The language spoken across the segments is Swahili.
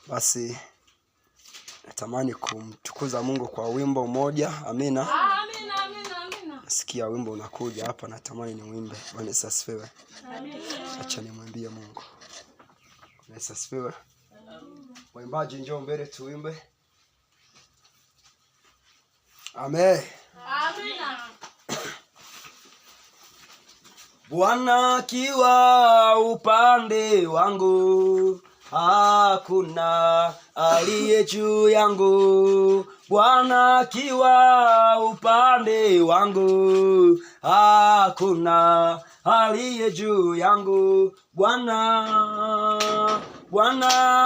Basi natamani kumtukuza Mungu kwa wimbo mmoja. Amina. Amina, amina, amina. Nasikia wimbo unakuja hapa, natamani ni wimbe. Bwana Yesu asifiwe. Amina. Acha nimwambie Mungu. Bwana Yesu asifiwe. Waimbaji njoo mbele tuimbe. Amen. Amina. Bwana akiwa upande wangu, hakuna aliye juu yangu. Bwana akiwa upande wangu, hakuna aliye juu yangu. Bwana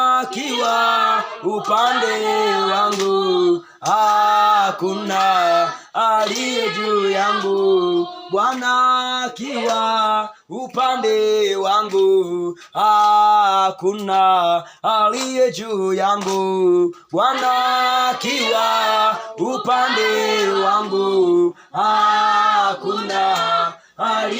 akiwa upande wangu, hakuna aliye juu yangu. Bwana akiwa upande wangu, hakuna aliye juu yangu. Bwana akiwa upande wangu, hakuna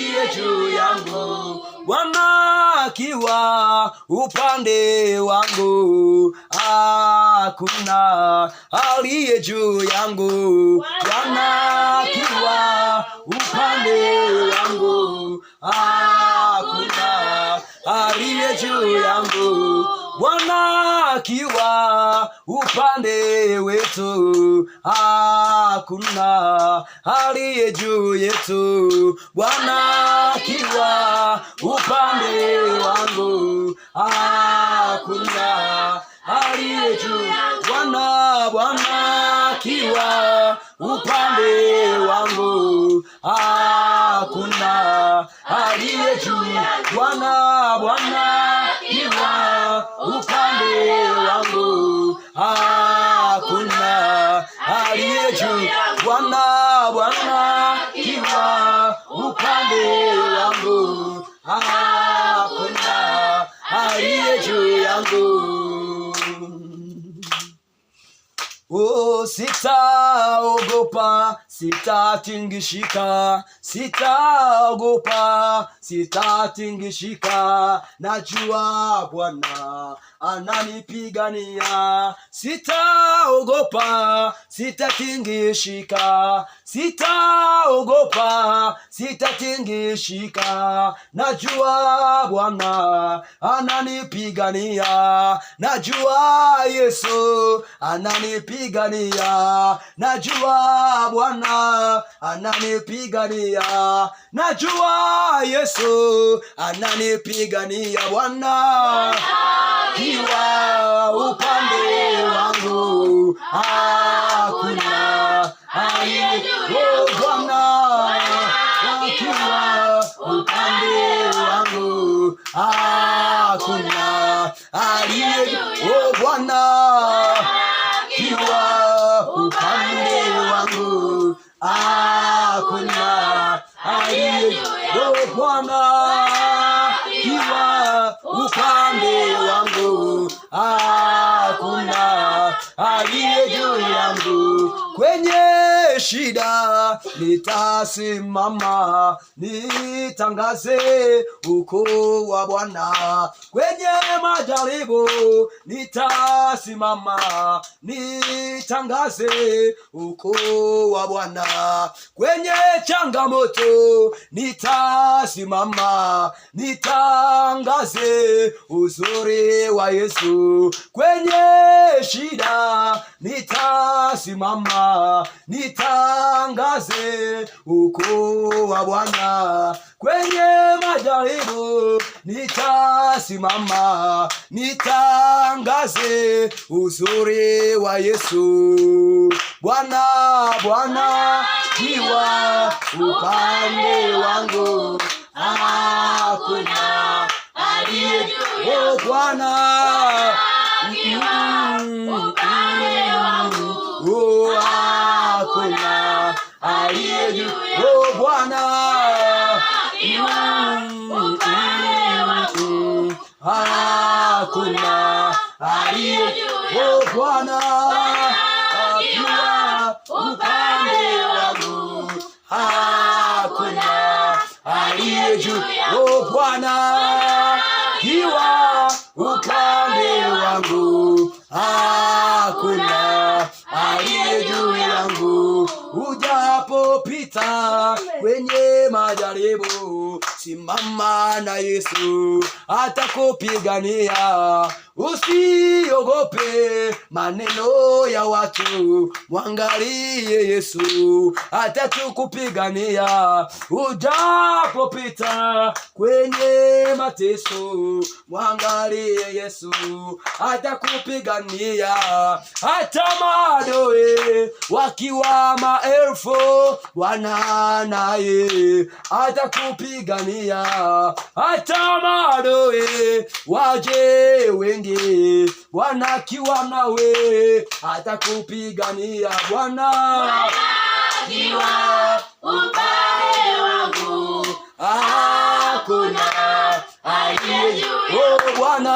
aliye juu yangu. Bwana akiwa upande wangu, hakuna aliye juu yangu. Bwana akiwa upande wangu, hakuna aliye juu yangu. Bwana akiwa upande wetu, hakuna aliye juu yetu. Bwana akiwa upande wangu, hakuna aliye juu. Bwana akiwa upande wangu, hakuna aliye juu. Bwana akiwa upande wangu, hakuna aliye juu. Bwana akiwa upande wangu, hakuna aliye juu yangu. Sitaogopa, sitatingishika, sitaogopa, sitatingishika. Najua Bwana ananipigania. Sitaogopa, sitatingishika, sitaogopa, sitatingishika. Najua Bwana ananipigania. Najua Yesu ananipigania. Najua Bwana ananipigania. Najua Yesu ananipigania. Bwana akiwa upande wangu, hakuna aliye juu. Bwana akiwa upande wangu, hakuna aliye juu. Bwana akiwa upande wangu, hakuna aliye juu. Bwana akiwa upande wangu, hakuna aliye juu yangu. Kwenye shida nitasimama, nitangaze ukuu wa Bwana. Kwenye majaribu nitasimama, nitangaze ukuu wa Bwana. Kwenye changamoto nitasimama, nitangaze uzuri wa Yesu. Kwenye shida nitasimama, nitangaze ukuu wa Bwana. Kwenye majaribu nitasimama, nitangaze uzuri wa Yesu. Bwana akiwa upande wangu, hakuna aliye juu. Bwana upande wangu, hakuna aliye juu. Bwana upande wangu, hakuna aliye juu. Bwana akiwa upande wangu, hakuna aliye juu. Bwana akiwa upande wangu, kwenye majaribu, simama na Yesu atakupigania. Usiogope maneno ya watu, mwangalie Yesu atatukupigania. Ujapopita kwenye mateso, mwangalie Yesu atakupigania. Hata maadui wakiwa maelfu, Bwana naye atakupigania. Hata maadui waje wengi, Bwana akiwa nawe atakupigania. Bwana akiwa upande wangu, hakuna aliye juu yangu. Bwana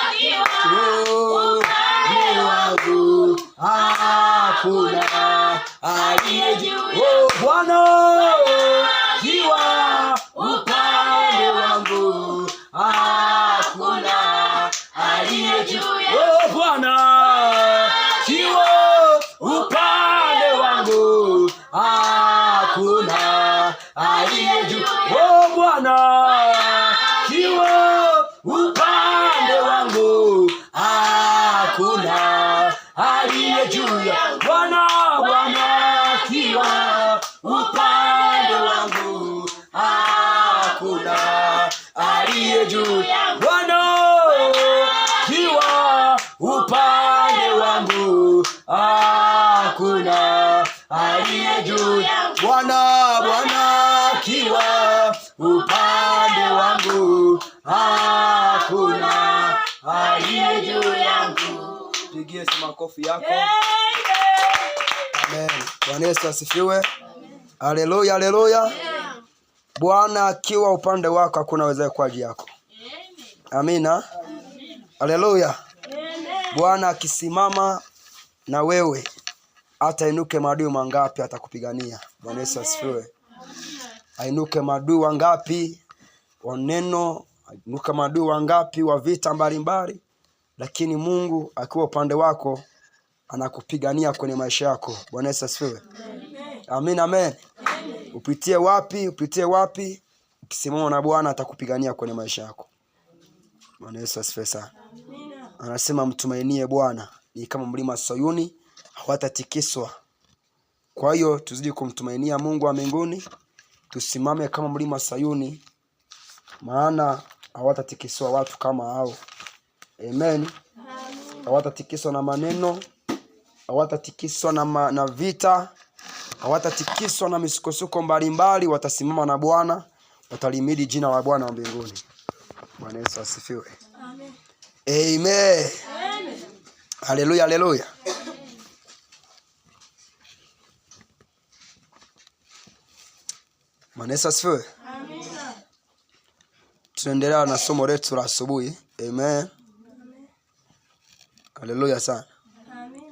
akiwa upande wangu, hakuna aliye juu yangu. Bwana akiwa upande wangu, hakuna aliye juu yangu. Bwana akiwa upande wangu, hakuna aliye juu. Bwana akiwa upande wangu, hakuna aliye juu yangu. Bwana akiwa upande wangu, hakuna aliye juu. Bwana akiwa upande wangu, hakuna aliye juu. Bwana akiwa upande wangu, hakuna aliye juu yangu. Pigie makofi yako. Amen. Bwana Yesu asifiwe. Haleluya, haleluya. Bwana akiwa upande wako, hakuna awezaye kwa ajili yako. Amina. Haleluya. Bwana akisimama na wewe, hata inuke maadui mangapi atakupigania. Bwana Yesu asifiwe. Ainuke maadui wangapi wa neno, ainuke maadui wangapi wa vita mbalimbali, lakini Mungu akiwa upande wako anakupigania kwenye maisha yako. Bwana Yesu asifiwe. Amen, amen. Upitie wapi, ukisimama na Bwana atakupigania kwenye maisha yako. Bwana Yesu asifiwe sana. Anasema mtumainie Bwana, ni kama mlima Sayuni, hawatatikiswa. Kwa hiyo tuzidi kumtumainia Mungu wa mbinguni, tusimame kama mlima Sayuni, maana hawatatikiswa watu kama hao. Amen. Hawatatikiswa na maneno, hawatatikiswa na vita, hawatatikiswa na misukosuko mbalimbali. Watasimama na Bwana, watalimidi jina la Bwana wa mbinguni. Bwana Yesu asifiwe. Amen. Amen. Haleluya, haleluya. Bwana Yesu asifiwe. Amina. Tunaendelea na somo letu la asubuhi. Amen. Haleluya sana. Amina.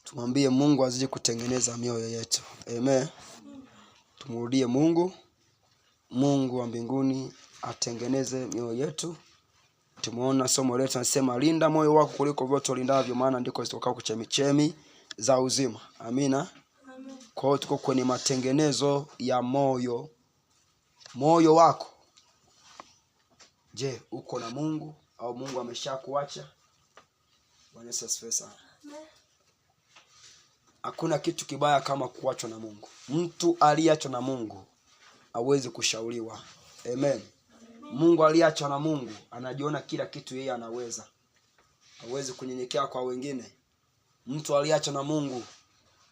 Tumwambie Mungu azidi kutengeneza mioyo yetu. Amen. Tumrudie Mungu wa mbinguni atengeneze mioyo yetu. Tumeona somo letu nasema linda moyo wako kuliko vyote ulindavyo, maana ndiko zitokao chemichemi za uzima. Amina. Amen. Kwa hiyo tuko kwenye matengenezo ya moyo wako. Je, uko na Mungu au Mungu ameshakuacha? Bwana Yesu asifiwe sana. Hakuna kitu kibaya kama kuachwa na Mungu. Mtu aliyeachwa na Mungu hawezi kushauriwa. Amen. Mungu aliyeachwa na Mungu anajiona kila kitu yeye anaweza. Hawezi kunyenyekea kwa wengine. Mtu aliyeachwa na Mungu,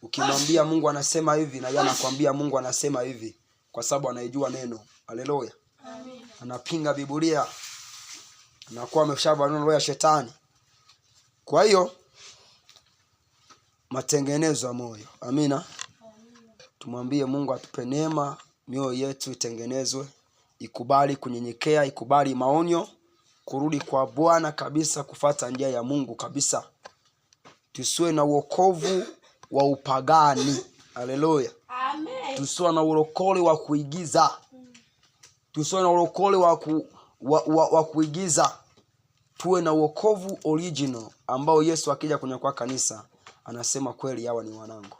ukimwambia Mungu anasema hivi, na yeye anakuambia Mungu anasema hivi, kwa sababu anaijua neno. Haleluya. Amen. Anapinga Biblia. Anakuwa ameshavaa roho ya shetani. Kwa hiyo matengenezo ya moyo. Amina. Tumwambie Mungu atupe neema, mioyo yetu itengenezwe, ikubali kunyenyekea, ikubali maonyo, kurudi kwa Bwana kabisa, kufuata njia ya Mungu kabisa. Tusiwe na wokovu wa upagani. Haleluya. Amen. Tusiwe na urokole wa kuigiza. Tusiwe na urokole wa kuigiza. Tuwe na wokovu original ambao Yesu akija kunyakua kanisa anasema kweli hawa ni wanangu.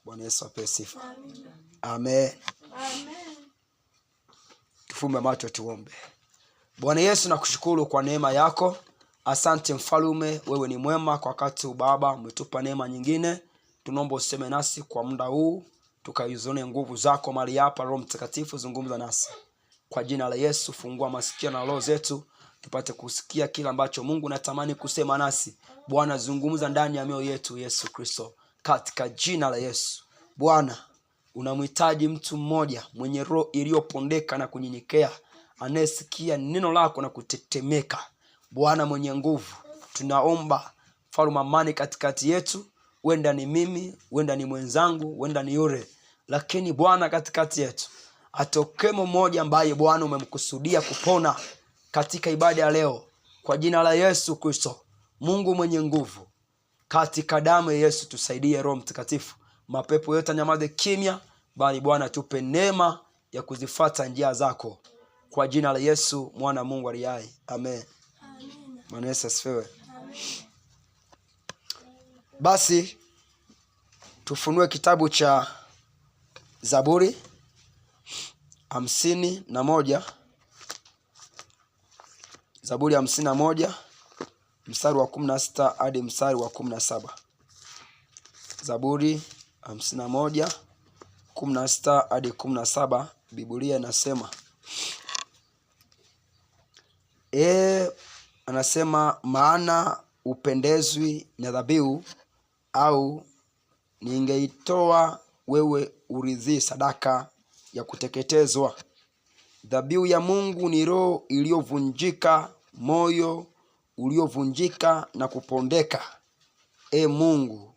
Bwana Yesu apewe sifa. Amen. Amen. Tufumbe macho tuombe. Bwana Yesu, nakushukuru kwa neema yako. Asante mfalume, wewe ni mwema kwa wakati Baba, umetupa neema nyingine. Tunaomba useme nasi kwa muda huu, tukaione nguvu zako mahali hapa. Roho Mtakatifu, zungumza nasi. Kwa jina la Yesu, fungua masikio na roho zetu tupate kusikia kila ambacho Mungu natamani kusema nasi. Bwana, zungumza ndani ya mioyo yetu, Yesu Kristo, katika jina la Yesu. Bwana, unamhitaji mtu mmoja mwenye roho iliyopondeka na kunyenyekea, anayesikia neno lako na kutetemeka. Bwana mwenye nguvu, tunaomba mfalme amani katikati yetu. Wenda ni mimi, wenda ni mwenzangu, wenda ni yule, lakini Bwana katikati yetu atokee mmoja ambaye Bwana umemkusudia kupona katika ibada ya leo, kwa jina la Yesu Kristo. Mungu mwenye nguvu, katika damu ya Yesu tusaidie. Roho Mtakatifu, mapepo yote nyamaze kimya, bali Bwana tupe neema ya kuzifuata njia zako, kwa jina la Yesu mwana Mungu aliye hai. Amen. Bwana Yesu asifiwe. Basi tufunue kitabu cha Zaburi 51. Zaburi 51 mstari wa 16 hadi mstari wa 17. Zaburi 51 16 hadi 17. Biblia inasema, anasema, maana upendezwi na dhabihu, au ningeitoa wewe uridhii sadaka ya kuteketezwa. Dhabihu ya Mungu ni roho iliyovunjika, moyo uliovunjika na kupondeka. Mungu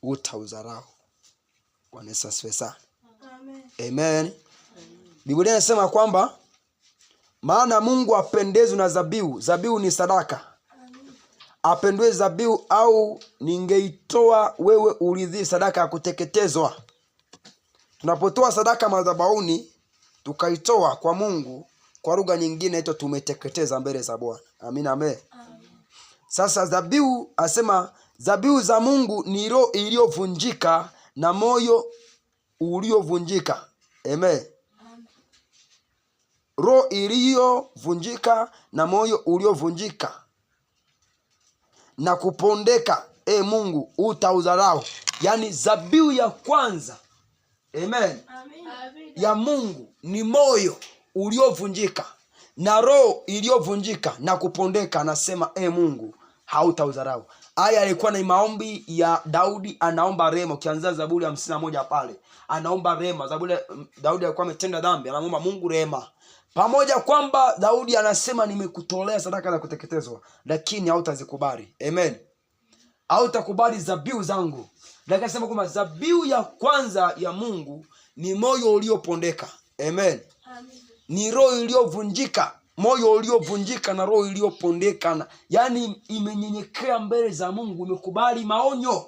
utaudharau. Bwana Yesu asifiwe sana. Amen. Biblia inasema kwamba maana Mungu apendezwi na dhabihu. Dhabihu ni sadaka. Apendwe dhabihu, au ningeitoa wewe uridhii sadaka ya kuteketezwa. Tunapotoa sadaka madhabahuni tukaitoa kwa Mungu, kwa lugha nyingine ito tumeteketeza mbele za Bwana. Amina, amen. Sasa dhabihu, asema dhabihu za Mungu ni roho iliyovunjika na moyo uliovunjika. Amen. Roho iliyovunjika na moyo uliovunjika na kupondeka, Mungu utaudharau. Yani dhabihu ya kwanza, amen, ya Mungu ni moyo uliovunjika na roho iliyovunjika na kupondeka. Anasema Mungu hautaudharau. Haya alikuwa ni maombi ya Daudi, anaomba rehema. Ukianza Zaburi 51 pale anaomba rehema. Daudi alikuwa ametenda dhambi, anaomba Mungu rehema. Pamoja kwamba Daudi anasema nimekutolea sadaka za kuteketezwa, lakini hautazikubali. Amen. Hautakubali dhabihu zangu. Lakini anasema kwamba dhabihu ya kwanza ya Mungu ni moyo uliopondeka. Amen. Ni roho iliyovunjika, moyo uliovunjika na roho iliyopondeka. Yani imenyenyekea mbele za Mungu, imekubali maonyo,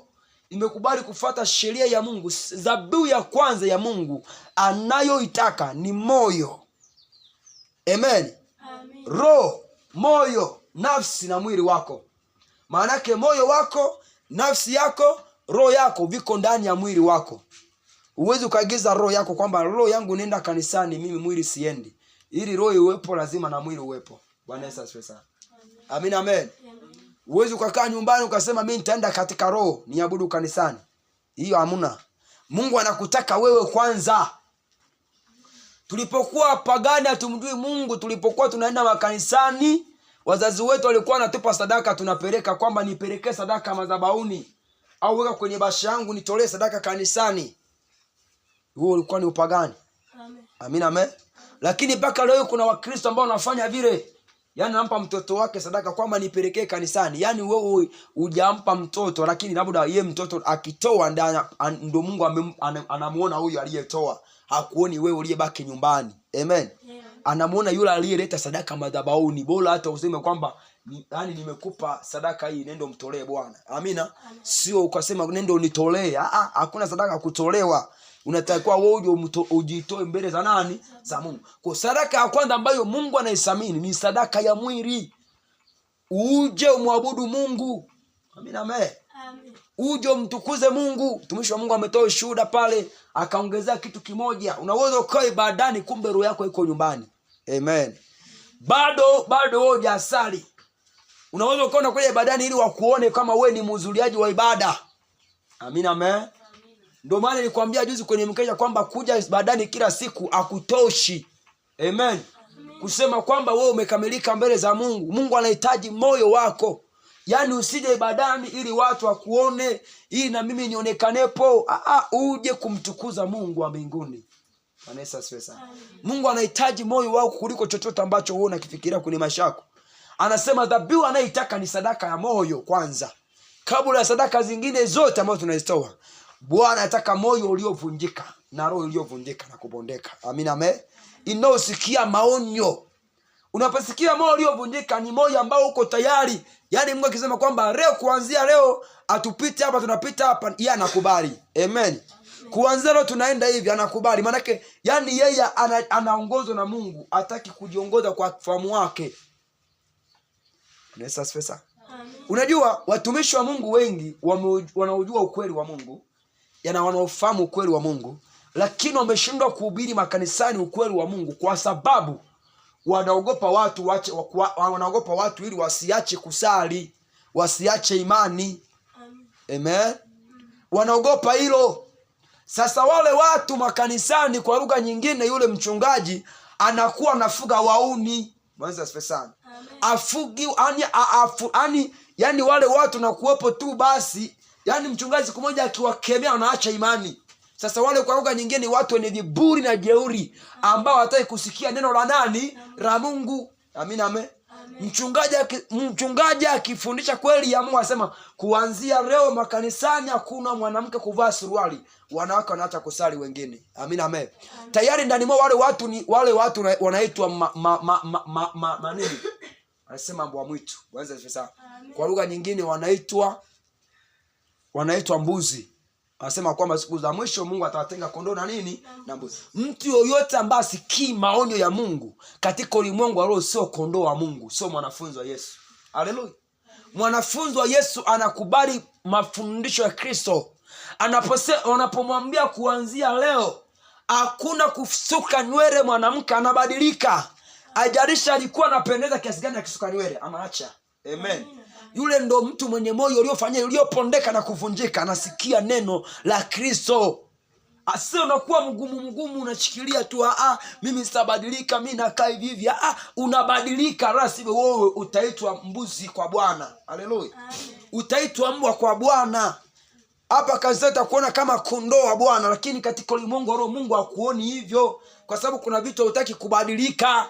imekubali kufuata sheria ya Mungu. Dhabihu ya kwanza ya Mungu anayoitaka ni moyo. Amen. Roho, moyo, nafsi na mwili wako. Maanake moyo wako, nafsi yako, roho yako viko ndani ya mwili wako. Uwezi ukaagiza roho yako kwamba roho yangu nenda kanisani, mimi mwili siendi. Ili roho iwepo lazima na mwili uwepo. Bwana Yesu asifiwe sana. Amen, amen. Uwezi ukakaa nyumbani ukasema mimi nitaenda katika roho niabudu kanisani. Hiyo hamuna. Mungu anakutaka wewe kwanza. Tulipokuwa pagani hatumjui Mungu, tulipokuwa tunaenda makanisani, wazazi wetu walikuwa wanatupa sadaka, tunapeleka kwamba nipelekee sadaka madhabahuni, au weka kwenye basha yangu nitolee sadaka kanisani. Huo ulikuwa ni upagani. Amen. Amina, amen. Lakini mpaka leo kuna Wakristo ambao wanafanya vile. Yaani anampa mtoto wake sadaka kwamba nipelekee kanisani. Yaani wewe hujampa mtoto, lakini labda yeye mtoto akitoa ndio Mungu anamuona huyu aliyetoa. Hakuoni wewe uliyebaki nyumbani. Amen. Yeah. Anamuona yule aliyeleta sadaka madhabahuni. Bora hata useme kwamba yani nimekupa sadaka hii, nenda mtolee Bwana. Amina. Sio ukasema nenda unitolee. Hakuna sadaka kutolewa. Unatakiwa wewe ujitoe mbele za nani? Za Mungu. Kwa sadaka ya kwanza ambayo Mungu anaisamini ni sadaka ya mwili. Uje umwabudu Mungu. Amina, amen. Uje mtukuze Mungu. Mtumishi wa Mungu ametoa ushuhuda pale, akaongezea kitu kimoja. Unaweza ukawa ibadani kumbe roho yako iko nyumbani. Amen. Bado wewe hujasali. Unaweza ukaona kwenye ibadani ili wakuone kama wewe ni mhudhuriaji wa ibada. Amina, amen. Ndio maana nilikwambia juzi kwenye mkesha kwamba kuja ibadani kila siku hakutoshi. Amen. Kusema kwamba wewe umekamilika mbele za Mungu. Mungu anahitaji moyo wako. Yaani usije ibadani ili watu wakuone, ili na mimi nionekanepo. Uje kumtukuza Mungu wa mbinguni. Anaweza sasa. Mungu anahitaji moyo wako kuliko chochote ambacho wewe unakifikiria kwenye maisha yako. Anasema dhabihu anayotaka ni sadaka ya moyo kwanza. Kabla ya sadaka zingine zote ambazo tunazitoa. Bwana anataka moyo uliovunjika na roho iliyovunjika na kubondeka. Amina, amen. Inaosikia maonyo. Unaposikia moyo uliovunjika ni moyo ambao uko tayari. Yaani Mungu akisema kwamba leo, kuanzia leo atupite hapa, tunapita hapa, yeye anakubali. Amen. Kuanzia leo tunaenda hivi, anakubali. Maana yake yani yeye anaongozwa na Mungu, hataki kujiongoza kwa fahamu wake. Nesa pesa. Unajua watumishi wa Mungu wengi wanaojua ukweli wa Mungu, wanaofahamu ukweli wa Mungu, lakini wameshindwa kuhubiri makanisani ukweli wa Mungu kwa sababu wanaogopa watu ili wasiache kusali, wasiache imani. Amen. Wanaogopa hilo. Sasa wale watu makanisani, kwa lugha nyingine, yule mchungaji anakuwa anafuga wauni. Mwanzo sana. Afugi yani wale watu na kuwepo tu basi, yani mchungaji siku moja akiwakemea wanaacha imani. Sasa wale kwa lugha nyingine ni watu wenye viburi na jeuri ambao hataki kusikia neno la nani? La Mungu. Amina, amen. Mchungaji akifundisha kweli ya Mungu anasema kuanzia leo makanisani hakuna mwanamke kuvaa suruali, wanawake wanaacha kusali wengine. Amina, amen. Tayari ndani mwa wale watu wanaitwa nini? Anasema mbwa mwitu. Kwa lugha nyingine wanaitwa mbuzi. Anasema kwamba siku za mwisho Mungu atawatenga kondoo na nini? Na mbuzi. Mtu yoyote ambaye asikii maonyo ya Mungu katika ulimwengu wa roho sio kondoo wa Mungu, sio mwanafunzi wa Yesu. Haleluya. Mwanafunzi wa Yesu anakubali mafundisho ya Kristo. Wanapomwambia kuanzia leo hakuna kusuka nywele, mwanamke anabadilika. Ajalisha alikuwa anapendeza kiasi gani akisuka nywele, anaacha. Amen. Yule ndo mtu mwenye moyo uliopondeka na kuvunjika, anasikia neno la Kristo. Asio unakuwa mgumu unashikilia tu, mimi sitabadilika, mimi nakaa hivi. Unabadilika, rasmi wewe utaitwa mbuzi kwa Bwana. Haleluya. Utaitwa mbwa kwa Bwana. Hapa kazi utakuona kama kondoo wa Bwana, lakini katika ulimwengu wa roho Mungu hakuoni hivyo, kwa sababu kuna vitu hutaki kubadilika.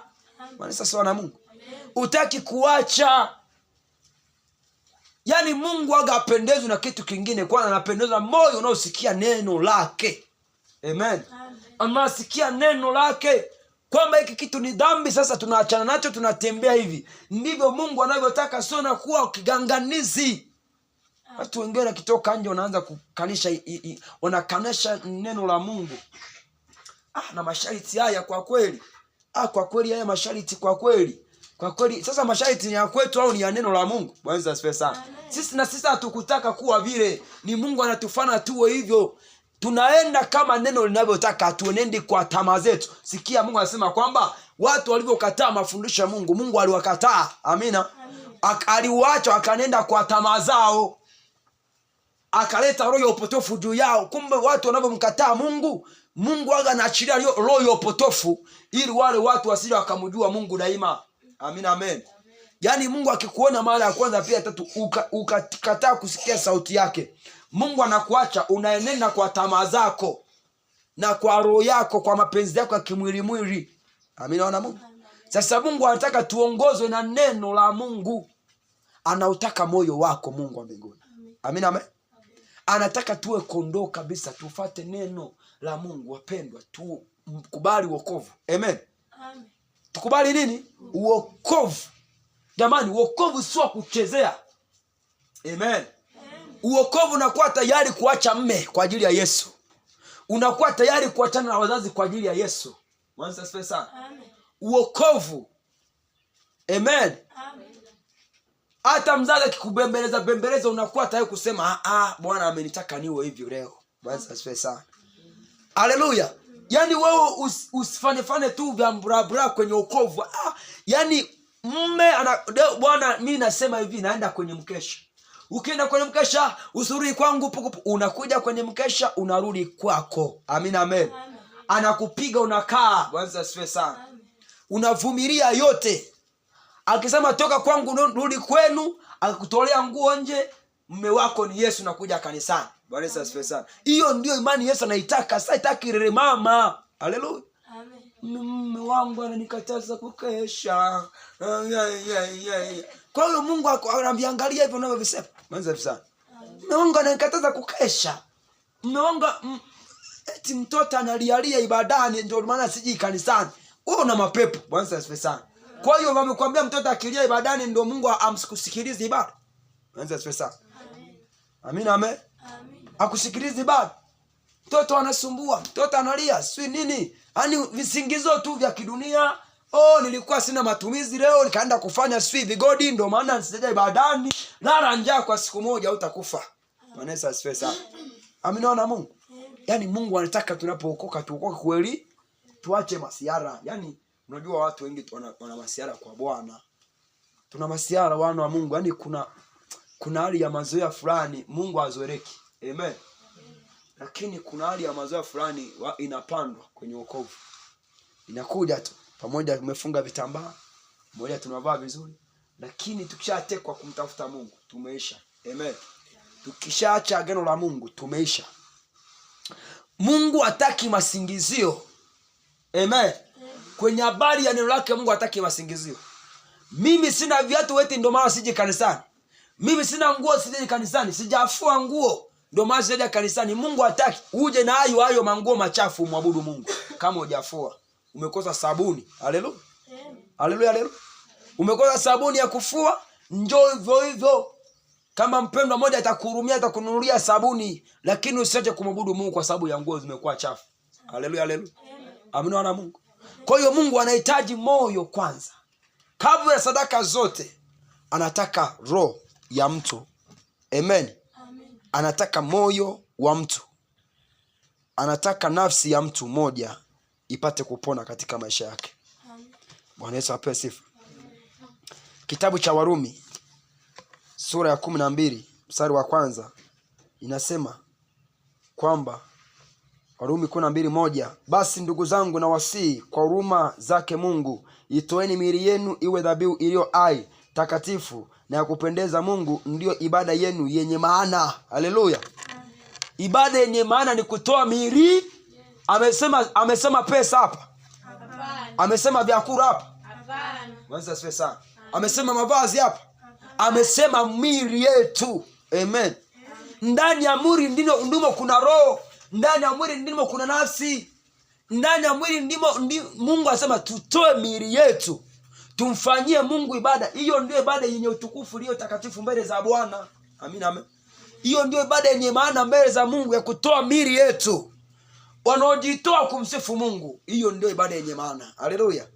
Maana sasa wana Mungu hutaki kuacha. Yaani Mungu hapendezwi na kitu kingine, kwani anapendeza moyo unaosikia neno lake. Amen. Anasikia neno lake kwamba hiki kitu ni dhambi, sasa tunaachana nacho, tunatembea hivi. Ndivyo Mungu anavyotaka, sio na kuwa kiganganizi. Watu wengine wakitoka nje wanaanza kukanisha, wanakanisha neno la Mungu. Na masharti haya kwa kweli. Kwa kweli haya masharti kwa kweli. Kwa kweli sasa masharti ni ya kwetu au ni ya neno la Mungu? Bwana asifiwe sana. Sisi hatukutaka kuwa vile, ni Mungu anatufanya tuwe hivyo. Tunaenda kama neno linavyotaka, tuenendi kwa tamaa zetu. Sikia, Mungu anasema kwamba watu walivyokataa mafundisho ya Mungu, Mungu aliwakataa. Amina. Aliwaacha akanenda kwa tamaa zao. Akaleta roho ya upotofu juu yao. Kumbe watu wanavyomkataa Mungu, Mungu anaachilia roho ya upotofu ili wale watu wasije wakamjua Mungu daima. Amina, amen. Yaani Mungu akikuona mara ya kwanza pia tatu ukakataa kusikia sauti yake, Mungu anakuacha unaenenda kwa tamaa zako na kwa roho yako, kwa mapenzi yako ya kimwili. Amina, wana Mungu. Sasa Mungu anataka tuongozwe na neno la Mungu. Anautaka moyo wako Mungu wa mbinguni. Amina, amen. Anataka tuwe kondoo kabisa, tufuate neno la Mungu. Wapendwa, tukubali wokovu. Amen. Tukubali nini? Wokovu. Jamani, wokovu sio kuchezea. Amen. Wokovu unakuwa tayari kuacha mme kwa ajili ya Yesu. Unakuwa tayari kuachana na wazazi kwa ajili ya Yesu. Mwanzo sana. Wokovu. Amen. Hata mzazi akikubembeleza unakuwa tayari kusema Bwana amenitaka niwe hivi leo. Bwana asifiwe sana. Haleluya. Yani wewe usifane tu vya mbrabra kwenye wokovu. Yani Bwana mimi nasema hivi, naenda kwenye mkesha. Ukienda kwenye mkesha usirudi kwangu pukupu. Unakuja kwenye mkesha unarudi kwako. Amina, amen. Anakupiga unakaa. Bwana asifiwe sana. Unavumilia yote. Akisema toka kwangu rudi kwenu, akakutolea nguo nje, mume wako ni Yesu, nakuja kanisani. Bwana asifiwe sana. Hiyo ndio imani Yesu anaitaka. Sasa itaki rere mama. Haleluya. Amen. Mume wangu ananikataza kukesha. Kwa hiyo Mungu anaviangalia hivyo unavyovisema. Bwana asifiwe sana. Mume wangu ananikataza kukesha. Mume wangu eti mtoto analialia ibadani ndio maana siji kanisani. Wewe una mapepo. Bwana asifiwe sana. Kwa hiyo wamekwambia mtoto akilia ibadani ndio Mungu amsikilize ibada. Bwana asifiwe sana. Amina, amen. Akusikilize ibada. Mtoto anasumbua, mtoto analia, si nini? Yaani visingizo tu vya kidunia. Nilikuwa sina matumizi leo, nikaenda kufanya swi vigodi ndio maana nisijaje ibadani. Lala njaa kwa siku moja utakufa. Bwana asifiwe sana. Amina na Mungu. Yaani Mungu anataka tunapookoka tuokoke kweli, tuache masiara. Yaani unajua watu wengi wana masiara kwa Bwana. Tuna masiara wana wa Mungu. Yaani kuna hali ya mazoea fulani Mungu azoeleki. Amen. Lakini kuna hali ya mazoea fulani inapandwa kwenye wokovu. Inakuja tu. Pamoja tumefunga vitambaa, pamoja tunavaa vizuri, lakini tukishatekwa kumtafuta Mungu, tumeisha. Amen. Tukishaacha agano la Mungu, tumeisha. Mungu hataki masingizio. Amen. Kwenye habari ya neno lake Mungu hataki masingizio. Mimi sina viatu weti ndio maana sije kanisani. Mimi sina nguo sije kanisani. Sijafua nguo ndio maana sije kanisani. Mungu hataki uje na hayo manguo machafu muabudu Mungu. Kama hujafua, umekosa sabuni. Haleluya. Haleluya, haleluya. Umekosa sabuni ya kufua, njoo hivyo hivyo. Kama mpendwa mmoja atakuhurumia atakununulia sabuni, lakini usiache kumwabudu Mungu kwa sababu ya nguo zimekuwa chafu. Haleluya, haleluya. Amina na Mungu. Kwa hiyo Mungu anahitaji moyo kwanza. Kabla ya sadaka zote, anataka roho ya mtu. Amen. Anataka moyo wa mtu. Anataka nafsi ya mtu moja ipate kupona katika maisha yake. Bwana Yesu apewe sifa. Kitabu cha Warumi sura ya 12 mstari wa kwanza inasema kwamba, Warumi 12:1, basi ndugu zangu na wasii kwa huruma zake Mungu, itoeni miili yenu iwe dhabihu iliyo hai, takatifu na ya kupendeza Mungu, ndio ibada yenu yenye maana. Haleluya. Ibada yenye maana ni kutoa miili. Amesema pesa hapa? Hapana. Amesema vyakula hapa? Hapana. Mwanzo asifiwe sana. Amesema mavazi hapa? Amesema miili yetu. Amen. Ndani ya mwili ndimo kuna roho. Ndani ya mwili ndimo kuna nafsi. Ndani ya mwili ndimo Mungu anasema tutoe miili yetu, tumfanyie Mungu ibada. Hiyo ndio ibada yenye utukufu, iliyo takatifu mbele za Bwana. Amina, amen. Hiyo ndio ibada yenye maana mbele za Mungu, ya kutoa miili yetu. Wanaojitoa kumsifu Mungu, hiyo ndio ibada yenye maana. Haleluya.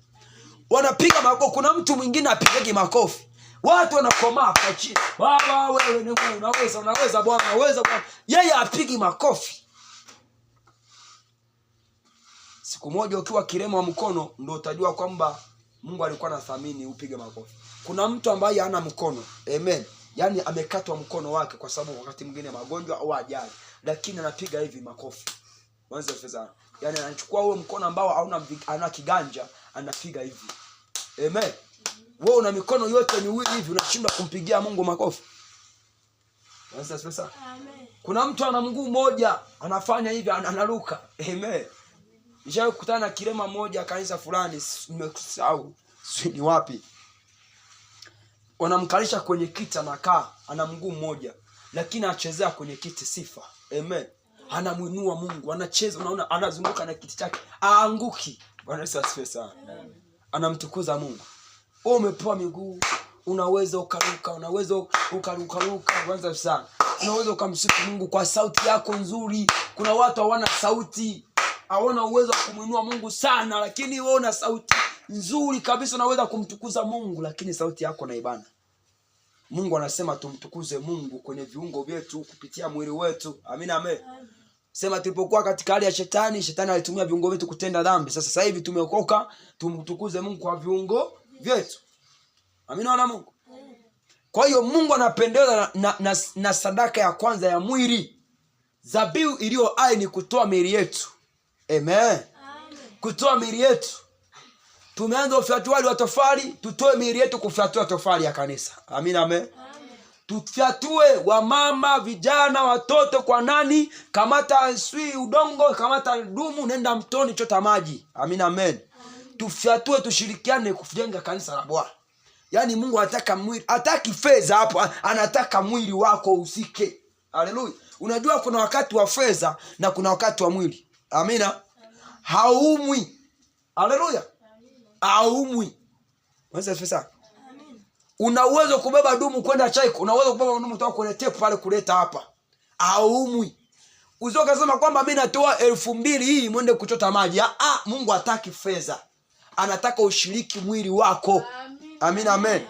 Wanapiga makofi. Kuna mtu mwingine apigeki makofi. Watu wanakomaa kwa chini. Baba wewe ni Mungu, unaweza Bwana, unaweza Bwana. Yeye apigi makofi. Siku moja ukiwa kilema wa mkono ndio utajua kwamba Mungu alikuwa anathamini upige makofi. Kuna mtu ambaye hana mkono. Amen. Yaani amekatwa mkono wake kwa sababu wakati mwingine magonjwa au ajali, lakini anapiga hivi makofi. Mwanzo fedha. Yaani anachukua huo mkono ambao hauna kiganja, anapiga hivi. Amen. Wewe una mikono yote miwili hivi, unashindwa kumpigia Mungu makofi. Mwanzo fedha. Amen. Kuna mtu ana mguu mmoja, anafanya hivi, anaruka. Amen. Nishawahi kukutana na kilema mmoja kanisa fulani, nimesahau ni wapi. Wanamkalisha kwenye kiti, anakaa, ana mguu mmoja, lakini anachezea kwenye kiti sifa. Amen. Anamuinua Mungu, anacheza, unaona anazunguka na kiti chake, aanguki. Bwana Yesu asifiwe sana. Anamtukuza Mungu. Wewe umepewa miguu, unaweza ukaruka, unaweza ukaruka, kwanza sana. Unaweza ukamsifu Mungu kwa sauti yako nzuri. Kuna watu hawana sauti, hawana uwezo wa kumuinua Mungu sana, lakini wewe una sauti nzuri kabisa, unaweza kumtukuza Mungu, lakini sauti yako naibana. Mungu anasema tumtukuze Mungu kwenye viungo vyetu kupitia mwili wetu. Amina, amen. Sema tulipokuwa katika hali ya shetani alitumia viungo vyetu kutenda dhambi. Sasa hivi tumeokoka, tumtukuze Mungu kwa viungo vyetu. Amina na Mungu. Kwa hiyo Mungu anapendezwa na sadaka ya kwanza ya mwili. Dhabihu iliyo hai ni kutoa miili yetu. Amen. Kutoa miili yetu. Tumeanza ufyatuaji wa tofali, tutoe miili yetu kufyatua tofali ya kanisa. Amina, amen. Tufyatue wamama, vijana, watoto kwa nani? Kamata udongo, kamata dumu, nenda mtoni chota maji. Amina, amen. Tufyatue, tushirikiane kujenga kanisa la Bwana. Yaani Mungu anataka mwili, hataki fedha hapo, anataka mwili wako usike. Haleluya. Unajua kuna wakati wa fedha na kuna wakati wa mwili. Amina. Haumwi. Haleluya. Haumwi. Mwanzo fedha. Una uwezo kubeba dumu kwenda Chaiko, una uwezo kubeba dumu kutoka kwenye tepu pale kuleta hapa. Haumwi. Uzoka sema kwamba mimi natoa 2,000 hii mwende kuchota maji. Mungu hataki fedha. Anataka ushiriki mwili wako. Amina, amen.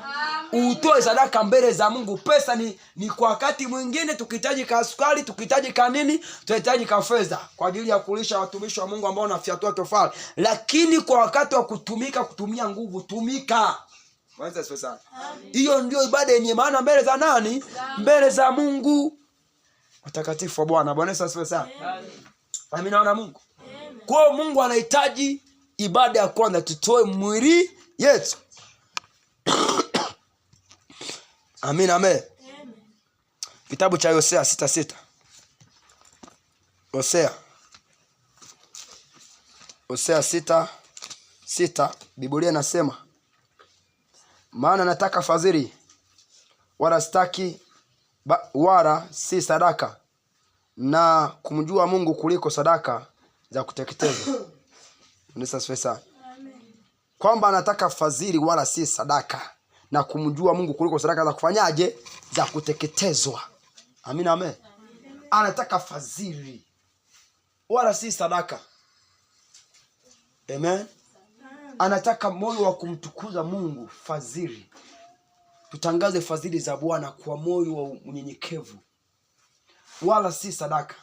Utoe sadaka mbele za Mungu. Pesa ni kwa wakati mwingine tukihitaji kasukari, tukihitaji kanini, tunahitaji ka fedha kwa ajili ya kulisha watumishi wa Mungu ambao wanafyatua tofali. Lakini kwa wakati wa kutumia nguvu, tumika. Kwanza sasa. Hiyo ndio ibada yenye maana mbele za nani? Mbele za Mungu. Watakatifu wa Bwana. Bwana Yesu asifiwe sana. Amina na Mungu. Kwa Mungu anahitaji ibada ya kwanza, tutoe mwili yetu. Amina, amen. Kitabu cha Hosea 6:6. Hosea 6:6 Biblia inasema, maana nataka fadhili wala sitaki wala si sadaka, na kumjua Mungu kuliko sadaka za kuteketezwa. Nisasifesa. Kwamba anataka fadhili wala si sadaka, na kumjua Mungu kuliko sadaka za kufanyaje? Za kuteketezwa. Amina, amen. Anataka fadhili wala si sadaka. Amen. Anataka moyo wa kumtukuza Mungu, fadhili. Tutangaze fadhili za Bwana kwa moyo wa unyenyekevu, wala si sadaka.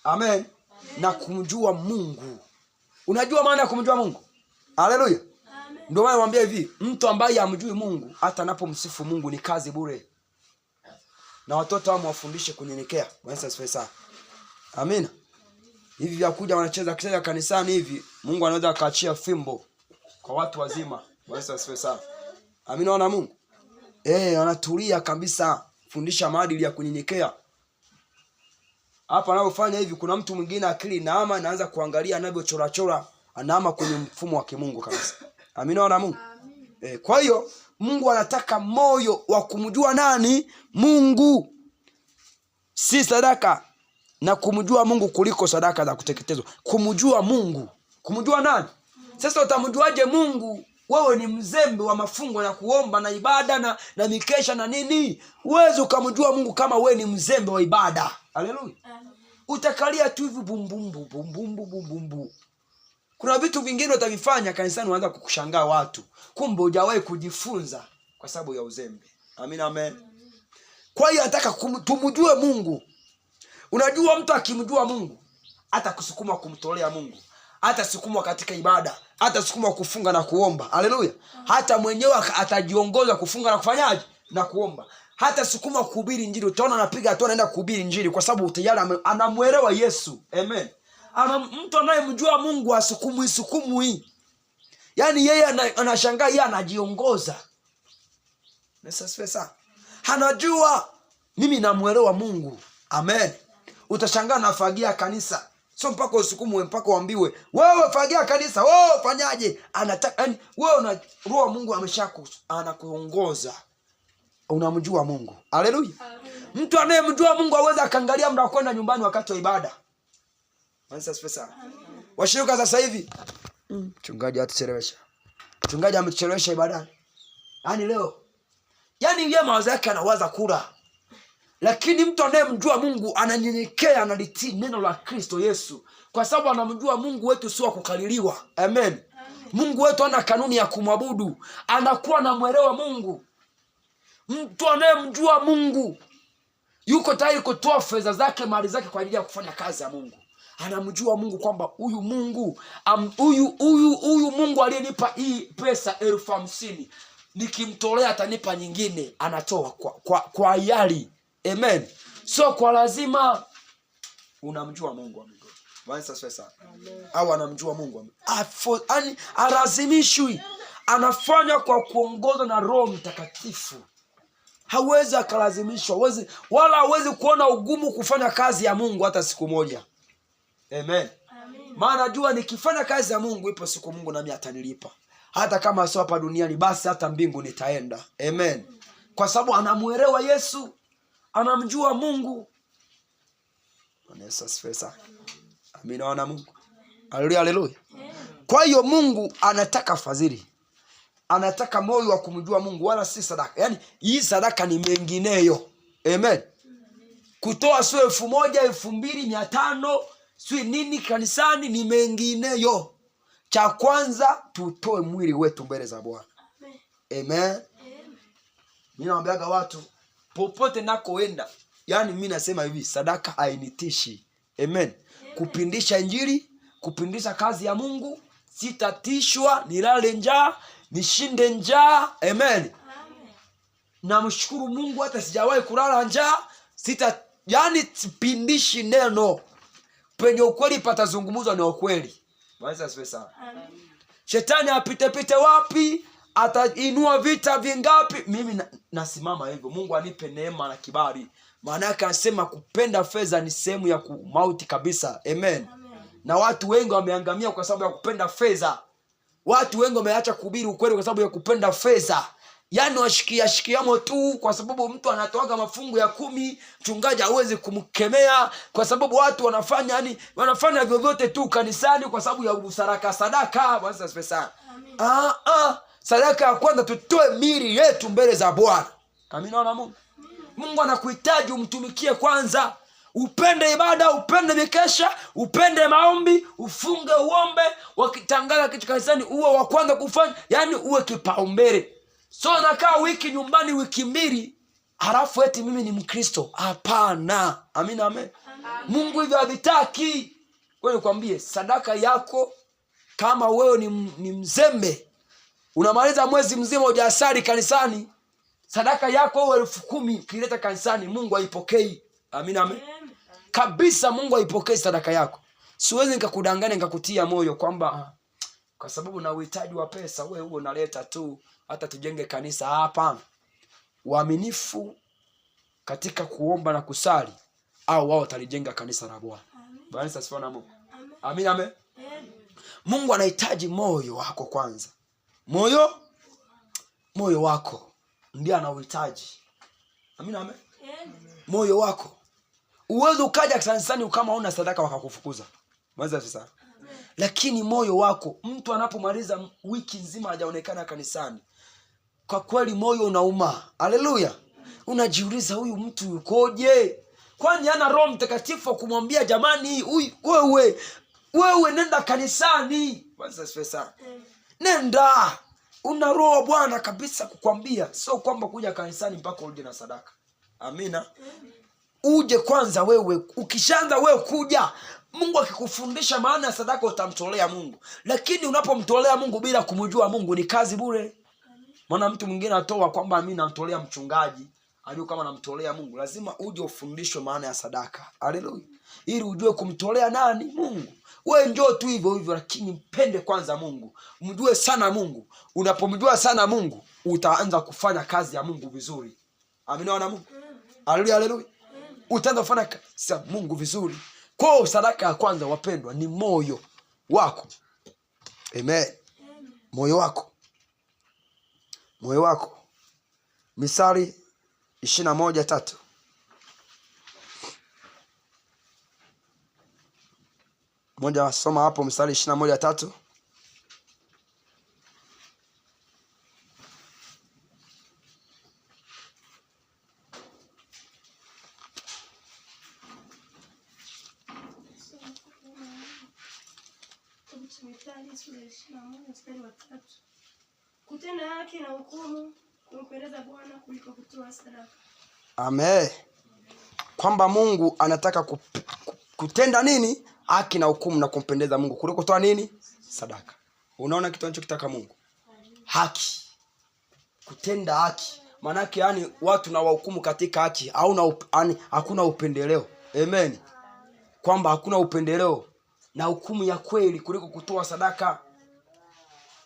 Amen. Na kumjua Mungu. Unajua maana ya kumjua Mungu? Haleluya. Ndio maana nawaambia hivi, mtu ambaye hamjui Mungu hata anapomsifu Mungu ni kazi bure. Na watoto wao wafundishe kunyenyekea. Bwana asifiwe sana. Amina. Hivi vya kuja wanacheza kanisani hivi, Mungu anaweza akaachia fimbo kwa watu wazima. Bwana asifiwe sana. Amina na Mungu. Wanatulia kabisa, fundisha maadili ya kunyenyekea. Hapa anapofanya hivi kuna mtu mwingine akili naama anaanza kuangalia anavyochora anaama kwenye mfumo wa kimungu kabisa. Amina na Mungu. Kwa hiyo Mungu anataka moyo wa kumjua nani? Mungu. Si sadaka, na kumjua Mungu kuliko sadaka za kuteketezwa. Kumjua Mungu. Kumjua nani? Sasa utamjuaje Mungu? Wewe ni mzembe wa mafungo na kuomba na ibada na mikesha na nini? Uweze ukamjua Mungu kama wewe ni mzembe wa ibada. Haleluya. Utakalia tu hivi bumbumbu. Kuna vitu vingine utavifanya kanisani unaanza kukushangaa watu. Kumbe hujawahi kujifunza kwa sababu ya uzembe. Amina, amen. Kwa hiyo nataka tumjue Mungu. Unajua mtu akimjua Mungu hata kusukuma kumtolea Mungu, hata sukuma katika ibada, hata sukuma kufunga na kuomba. Haleluya. Hata mwenyewe atajiongoza kufunga na kufanyaje? Na kuomba. Hata sukuma kuhubiri injili. Utaona anapiga hatua anaenda kuhubiri injili kwa sababu tayari anamuelewa Yesu. Amen. Mtu anayemjua Mungu asukumwi. Yaani yeye anashangaa, yeye anajiongoza. Sasa anajua mimi namuelewa Mungu. Amen. Utashangaa nafagia kanisa. Sio mpaka usukumwe, mpaka uambiwe, wewe fagia kanisa, wewe fanyaje? Anataka yani wewe roho Mungu anakuongoza. Unamjua Mungu. Haleluya. Mtu anayemjua Mungu hawezi akaangalia muda kwenda nyumbani wakati wa ibada. Mansa spesa. Washirika sasa hivi mchungaji atachelewesha. Mchungaji amechelewesha ibada. Yaani leo. Yaani yeye mawazo yake anawaza kula. Lakini mtu anayemjua Mungu ananyenyekea, analitii neno la Kristo Yesu. Kwa sababu anamjua Mungu wetu sio kukaliliwa. Amen. Mungu wetu ana kanuni ya kumwabudu. Anakuwa anamuelewa Mungu. Mtu anayemjua Mungu yuko tayari kutoa fedha zake, mali zake kwa ajili ya kufanya kazi ya Mungu. Anamjua Mungu kwamba huyu Mungu huyu Mungu aliyenipa hii pesa 50,000 nikimtolea atanipa nyingine. Anatoa kwa hiari. Amen. So kwa lazima unamjua Mungu wa mbinguni. Au anamjua Mungu. Alazimishwi. Anafanya kwa kuongozwa na Roho Mtakatifu. Hawezi akalazimishwa, wala hawezi kuona ugumu kufanya kazi ya Mungu hata siku moja. Amen. Maana najua nikifanya kazi ya Mungu ipo siku Mungu nami atanilipa. Hata kama sio hapa duniani, basi hata mbingu nitaenda. Amen. Kwa sababu anamuelewa Yesu, anamjua Mungu. Yesu asifiwe sana. Amina wana Mungu. Haleluya, haleluya. Kwa hiyo Mungu anataka fadhili. Anataka moyo wa kumjua Mungu, wala si sadaka. Yaani hii sadaka ni mengineyo. Amen. Kutoa sio 1,000, 2,500, sio nini kanisani, ni mengineyo. Cha kwanza tutoe mwili wetu mbele za Bwana. Amen. Mimi naambiaga watu popote nakoenda, yaani mimi nasema hivi, sadaka hainitishi. Amen. Kupindisha Injili, kupindisha kazi ya Mungu, sitatishwa, nilale njaa, nishinde njaa. Amen. Namshukuru Mungu hata sijawahi kulala njaa. Yaani sipindishi neno. Penye ukweli patazungumzwa ni ukweli. Bwana asifiwe sana. Shetani apite wapi, atainua vita vingapi, mimi nasimama hivyo. Mungu anipe neema na kibali. Maana yake anasema kupenda fedha ni sehemu ya mauti kabisa. Amen. Na watu wengi wameangamia kwa sababu ya kupenda fedha. Watu wengi wameacha kuhubiri ukweli kwa sababu ya kupenda fedha. Yaani washikiamo tu kwa sababu mtu anatoaga mafungu ya 10, mchungaji hawezi kumkemea kwa sababu watu wanafanya vyovyote tu kanisani kwa sababu ya sadaka. Bwana asifiwe sana. Sadaka ya kwanza tutoe miili yetu mbele za Bwana. Amina na Mungu. Mungu anakuhitaji umtumikie kwanza. Upende ibada, upende mikesha, upende maombi, ufunge, uombe, wakitangaza kitu kanisani uwe wa kwanza kufanya, yani uwe kipaumbele. So nakaa wiki nyumbani wiki 2, halafu eti mimi ni Mkristo. Hapana. Amina, amen. Mungu hivyo havitaki. Wewe nikwambie, sadaka yako kama wewe ni mzembe, unamaliza mwezi mzima hujasali kanisani, sadaka yako wewe 10,000 kileta kanisani, Mungu haipokei. Amina, amen. Kabisa Mungu haipokei sadaka yako. Siwezi nikakudanganya nikakutia moyo kwamba kwa sababu na uhitaji wa pesa wewe unaleta tu hata tujenge kanisa. Hapana. Uaminifu katika kuomba na kusali, au wao watalijenga kanisa la Bwana. Bwana asifiwe na Mungu. Amina, amen. Mungu anahitaji moyo wako kwanza. Moyo wako ndiye anauhitaji. Amina, amen. Moyo wako. Uwezo ukaja kanisani kama una sadaka wakakufukuza. Mwanzo sasa. Lakini moyo wako, mtu anapomaliza wiki nzima hajaonekana kanisani, kwa kweli moyo unauma. Haleluya. Unajiuliza huyu mtu yukoje? Kwani hana Roho Mtakatifu kumwambia jamani, wewe nenda kanisani. Mwanzo sasa. Nenda. Una Roho Bwana kabisa kukwambia, sio kwamba kuja kanisani mpaka urudi na sadaka. Amina. Uje kwanza wewe. Ukishaanza wewe kuja, Mungu akikufundisha maana ya sadaka utamtolea Mungu. Lakini unapomtolea Mungu bila kumjua Mungu ni kazi bure. Maana mtu mwingine atoa kwamba mimi namtolea mchungaji, aliyo kama namtolea Mungu. Lazima uje ufundishwe maana ya sadaka. Haleluya. Ili ujue kumtolea nani? Mungu. Wewe njoo tu hivyo lakini mpende kwanza Mungu. Mjue sana Mungu. Unapomjua sana Mungu, utaanza kufanya kazi ya Mungu vizuri. Amina na Mungu. Haleluya, haleluya. Utaanza kufanya kazi ya Mungu vizuri. Kwa sadaka ya kwanza wapendwa ni moyo wako. Amen. Moyo wako. Moyo wako. Misali 21:3. Moja soma hapo Misali 21:3. Mithali 21:3. Kutenda haki na hukumu kumpendeza Bwana kuliko kutoa sadaka. Amen. Kwamba Mungu anataka kutenda nini? Haki na hukumu na kumpendeza Mungu kuliko kutoa nini? Sadaka. Unaona kitu anachokitaka Mungu? Haki. Kutenda haki. Manake yani watu na wahukumu katika haki, hakuna upendeleo. Amen. Kwamba hakuna upendeleo na hukumu ya kweli kuliko kutoa sadaka.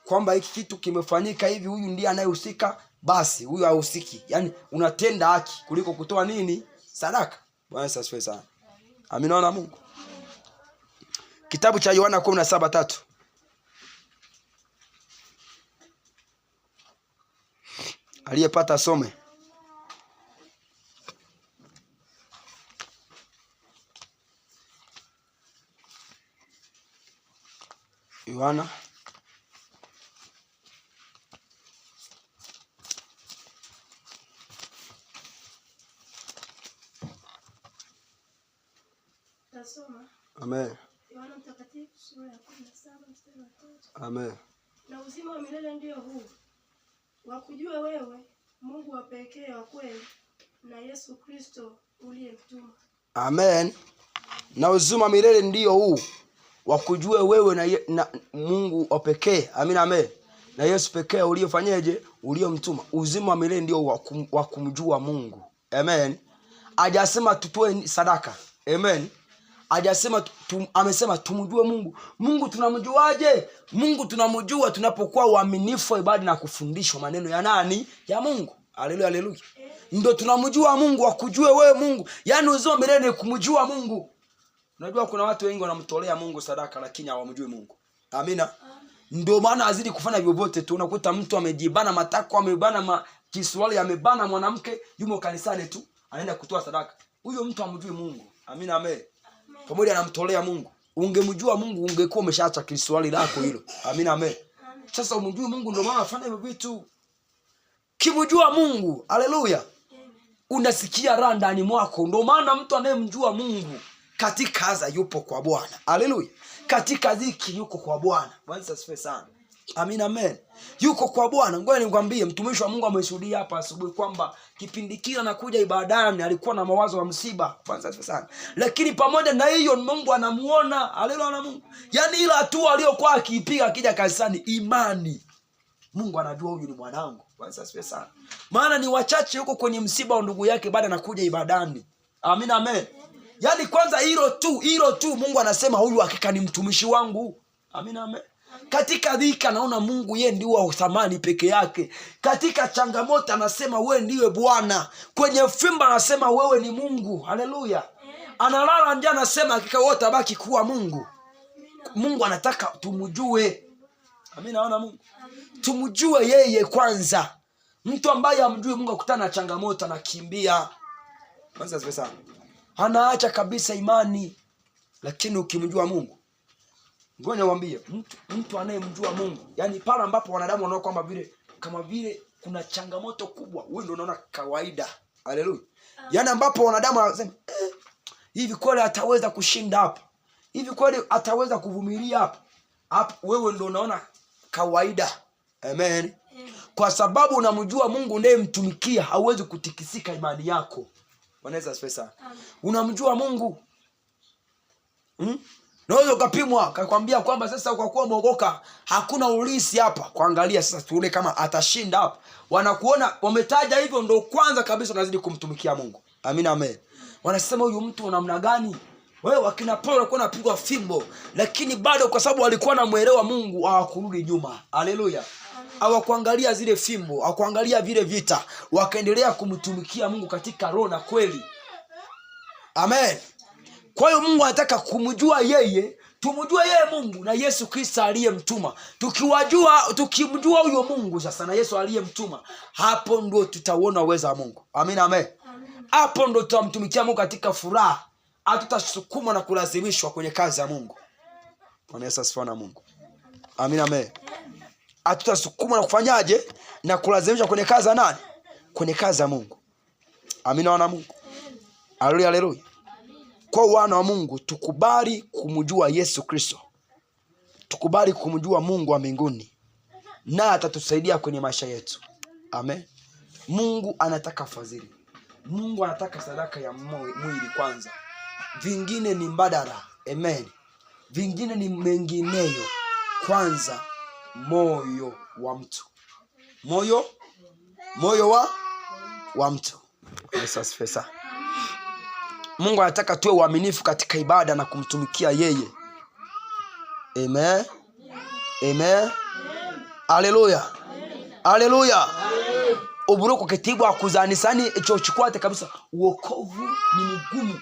Kwamba hiki kitu kimefanyika hivi, huyu ndiye anayehusika, basi huyu hahusiki. Yani unatenda haki kuliko kutoa nini? Sadaka. Bwana asifiwe sana. Amina na Mungu. Kitabu cha Yohana 17:3. Aliyepata some. Yohana Tasoma. Amen. Yohana Mtakatifu sura ya 17 mstari wa 3. Amen. Na uzima wa milele ndio huu, wakujue wewe Mungu wa pekee wa kweli na Yesu Kristo uliyemtuma. Amen. Na uzima wa milele ndio huu, wakujue wewe na Mungu wa pekee. Amina, amen. Na Yesu pekee uliyofanyaje? Uliyomtuma. Uzima wa milele ndio wa kumjua Mungu. Amen. Hajasema tutoe sadaka. Amen. Hajasema amesema tumjue Mungu. Mungu tunamjuaje? Mungu tunamjua tunapokuwa waaminifu, ibada na kufundishwa maneno ya nani? Ya Mungu. Haleluya, haleluya. Ndio tunamjua Mungu, wakujue wewe Mungu. Yaani uzima milele ni kumjua Mungu. Unajua kuna watu wengi wanamtolea Mungu sadaka lakini hawamjui Mungu. Amina. Ndio maana azidi kufanya vyovyote tu. Unakuta mtu amejibana matako, amebana kiswali, amebana mwanamke, yumo kanisani tu, anaenda kutoa sadaka. Huyo mtu hamjui Mungu. Amina, amen. Pamoja anamtolea Mungu. Ungemjua Mungu ungekuwa umeshaacha kiswali lako hilo. Amina, amen. Sasa umjui Mungu ndio maana afanya hivyo vitu. Kimjua Mungu, haleluya, unasikia raha ndani mwako. Ndio maana mtu anayemjua Mungu katika adha yupo kwa Bwana. Haleluya. Katika dhiki yuko kwa Bwana. Bwana asifiwe sana. Amina, amen. Yuko kwa Bwana. Ngoja nikwambie, mtumishi wa Mungu ameshuhudia hapa asubuhi kwamba kipindi kile anakuja ibadani alikuwa na mawazo ya msiba. Bwana asifiwe sana. Lakini pamoja na hiyo Mungu anamuona. Haleluya na Mungu. Yaani ile hatua aliyokuwa akiipiga akija kanisani, imani. Mungu anajua huyu ni mwanangu. Bwana asifiwe sana. Maana ni wachache yuko kwenye msiba wa ndugu yake baada anakuja ibadani. Amina, amen. Yaani kwanza hilo tu Mungu anasema huyu hakika ni mtumishi wangu. Amina, amen. Katika dhiki anaona Mungu yeye ndiye wa thamani peke yake. Katika changamoto anasema wewe ndiwe Bwana. Kwenye fimba anasema wewe ni Mungu. Haleluya. Analala njaa anasema hakika wote abaki kuwa Mungu. Mungu anataka tumjue. Amina, naona Mungu. Tumjue yeye kwanza. Mtu ambaye hamjui Mungu akutana na changamoto anakimbia. Kwanza asifiwe sana. Anaacha kabisa imani. Lakini ukimjua Mungu, ngoja niwaambie, mtu anayemjua Mungu, yani pale ambapo wanadamu wanaona kwamba kama vile kuna changamoto kubwa, wewe ndio unaona kawaida. Haleluya. Yani ambapo wanadamu wanasema hivi kweli ataweza kushinda hapa? Hivi kweli ataweza kuvumilia hapa? Hapo wewe ndio unaona kawaida. Amen. Kwa sababu unamjua Mungu ndiye mtumikia, hauwezi kutikisika imani yako. Wanaweza asifiwe sana. Unamjua Mungu. Naweza ukapimwa akakwambia kwamba sasa kwa kuwa umeokoka hakuna ulisi hapa. Kuangalia sasa tuone kama atashinda hapa. Wanakuona wametaja hivyo ndio kwanza kabisa unazidi kumtumikia Mungu. Amina, amen. Wanasema huyu mtu namna gani? Wewe wakina Paulo walikuwa wanapigwa fimbo, lakini bado kwa sababu walikuwa wanamuelewa Mungu hawakurudi nyuma. Haleluya. Hawakuangalia zile fimbo, hawakuangalia vile vita, wakaendelea kumtumikia Mungu katika roho na kweli. Amen. Kwa hiyo Mungu anataka kumjua yeye, tumjue yeye Mungu na Yesu Kristo aliyemtuma. Tukimjua huyo Mungu sasa na Yesu aliyemtuma, hapo ndio tutaona uwezo wa Mungu. Amina, amen. Hapo ndio tutamtumikia Mungu katika furaha. Hatutasukuma na kulazimishwa kwenye kazi ya Mungu. Bwana Yesu asifiwe na Mungu. Amina, amen. Hatutasukuma na kufanyaje? Na kulazimishwa kwenye kazi ya nani? Kwenye kazi ya Mungu. Amina na Mungu. Haleluya, haleluya. Kwa wana wa Mungu tukubali kumjua Yesu Kristo. Tukubali kumjua Mungu wa mbinguni. Na atatusaidia kwenye maisha yetu. Amen. Mungu anataka fadhili. Mungu anataka sadaka ya mwili kwanza. Vingine ni mbadala. Amen. Vingine ni mengineyo. Kwanza moyo wa mtu. Moyo wa mtu. Sasa Mungu anataka tuwe waaminifu katika ibada na kumtumikia yeye. Amen. Amen. Haleluya. Haleluya. Uburuko ketibwa kuzanisani icho chikwate kabisa. Wokovu ni mgumu.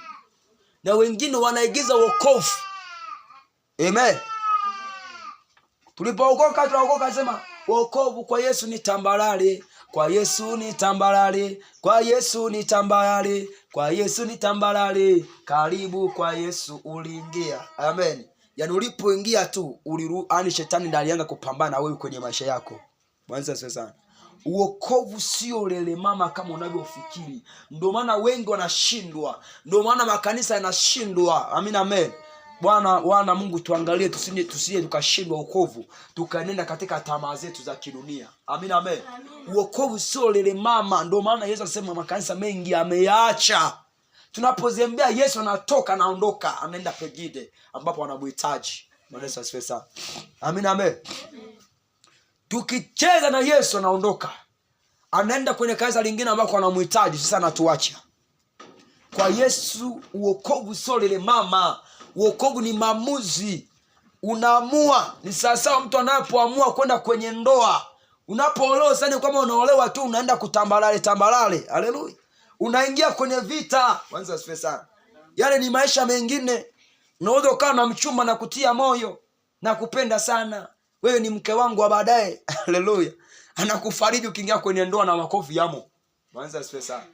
Na wengine wanaigiza wokovu. Amen. Tulipookoka tunaokoka sema wokovu kwa Yesu ni tambarare. Kwa Yesu ni tambarare. Kwa Yesu ni tambarare. Kwa Yesu ni tambarare. Karibu kwa Yesu uliingia. Amen. Yaani ulipoingia tu ani shetani ndiye alianza kupambana wewe kwenye maisha yako. Mwanzo sasa. Wokovu sio lele mama kama unavyofikiri. Ndio maana wengi wanashindwa. Ndio maana makanisa yanashindwa. Amina, amen. Bwana Mungu tuangalie tusije tukashindwa wokovu, tukanenda katika tamaa zetu za kidunia. Amina, amen. Wokovu sio lele mama. Ndio maana Yesu alisema makanisa mengi ameyaacha. Tunapozembea Yesu anatoka anaondoka, anaenda pegide ambapo anamhitaji. Bwana Yesu asifiwe sana. Amina, amen. Tukicheza na Yesu anaondoka. Anaenda kwenye kanisa lingine ambako anamhitaji, sasa anatuacha. Kwa Yesu wokovu sio lele mama. Wokovu ni maamuzi. Unaamua. Ni sawasawa mtu anapoamua kwenda kwenye ndoa. Unapoolewa sana kama unaolewa tu unaenda kutambalale. Haleluya. Unaingia kwenye vita. Kwanza asifiwe sana. Yale ni maisha mengine. Unaweza ukawa na mchumba na kutia moyo na kupenda sana. Wewe ni mke wangu wa baadaye. Haleluya. Anakufariji ukiingia kwenye ndoa na makofi yamo. Kwanza asifiwe sana.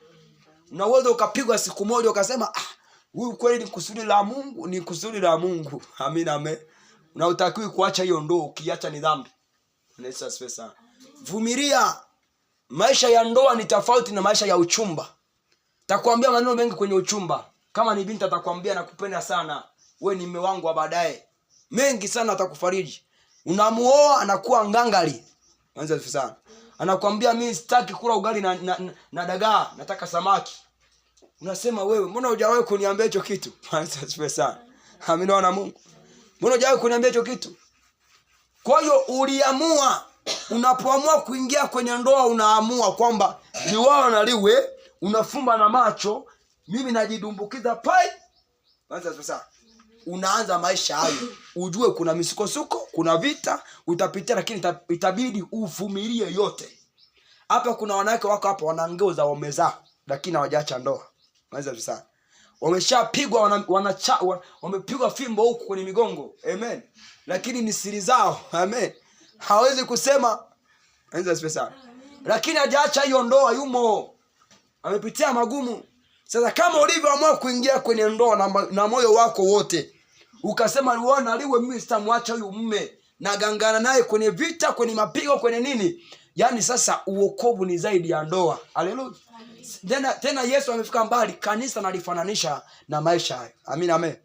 Unaweza ukapigwa siku moja ukasema huyu kweli ni kusudi la Mungu, ni kusudi la Mungu. Amina, amen. Unautakiwi kuacha hiyo ndoa, ukiacha ni dhambi. Yesu asifiwe sana. Vumilia. Maisha ya ndoa ni tofauti na maisha ya uchumba. Takwambia maneno mengi kwenye uchumba. Kama ni binti atakwambia nakupenda sana, wewe ni mume wangu wa baadaye. Mengi sana atakufariji. Unamuoa anakuwa ngangari. Anza asifiwe sana. Anakwambia mimi sitaki kula ugali na dagaa, nataka samaki. Unasema wewe, mbona hujawahi kuniambia hicho kitu? Anza asifiwe sana. Amina na Mungu. Mbona hujawahi kuniambia hicho kitu? Kwa hiyo uliamua, unapoamua kuingia kwenye ndoa unaamua kwamba ni wao na liwe, unafumba na macho, mimi najidumbukiza pai. Anza asifiwe sana. Unaanza maisha hayo. Ujue kuna misukosuko, kuna vita, utapitia lakini itabidi uvumilie yote. Hapa kuna wanawake wako hapa wanaongeza wamezaa lakini hawajaacha ndoa. Anza sana. Wameshapigwa wamepigwa fimbo huku kwenye migongo. Amen. Lakini ni siri zao. Amen. Hawezi kusema. Anza sana. Lakini hajaacha hiyo ndoa, yumo. Amepitia magumu. Sasa kama ulivyoamua kuingia kwenye ndoa na moyo wako wote, ukasema liona liwe mimi sitamwacha huyu mume, na gangana naye kwenye vita, kwenye mapigo, kwenye nini? Yaani sasa uokovu ni zaidi ya ndoa. Haleluya. Tena Yesu amefika mbali, kanisa nalifananisha na maisha hayo. Amina, amen.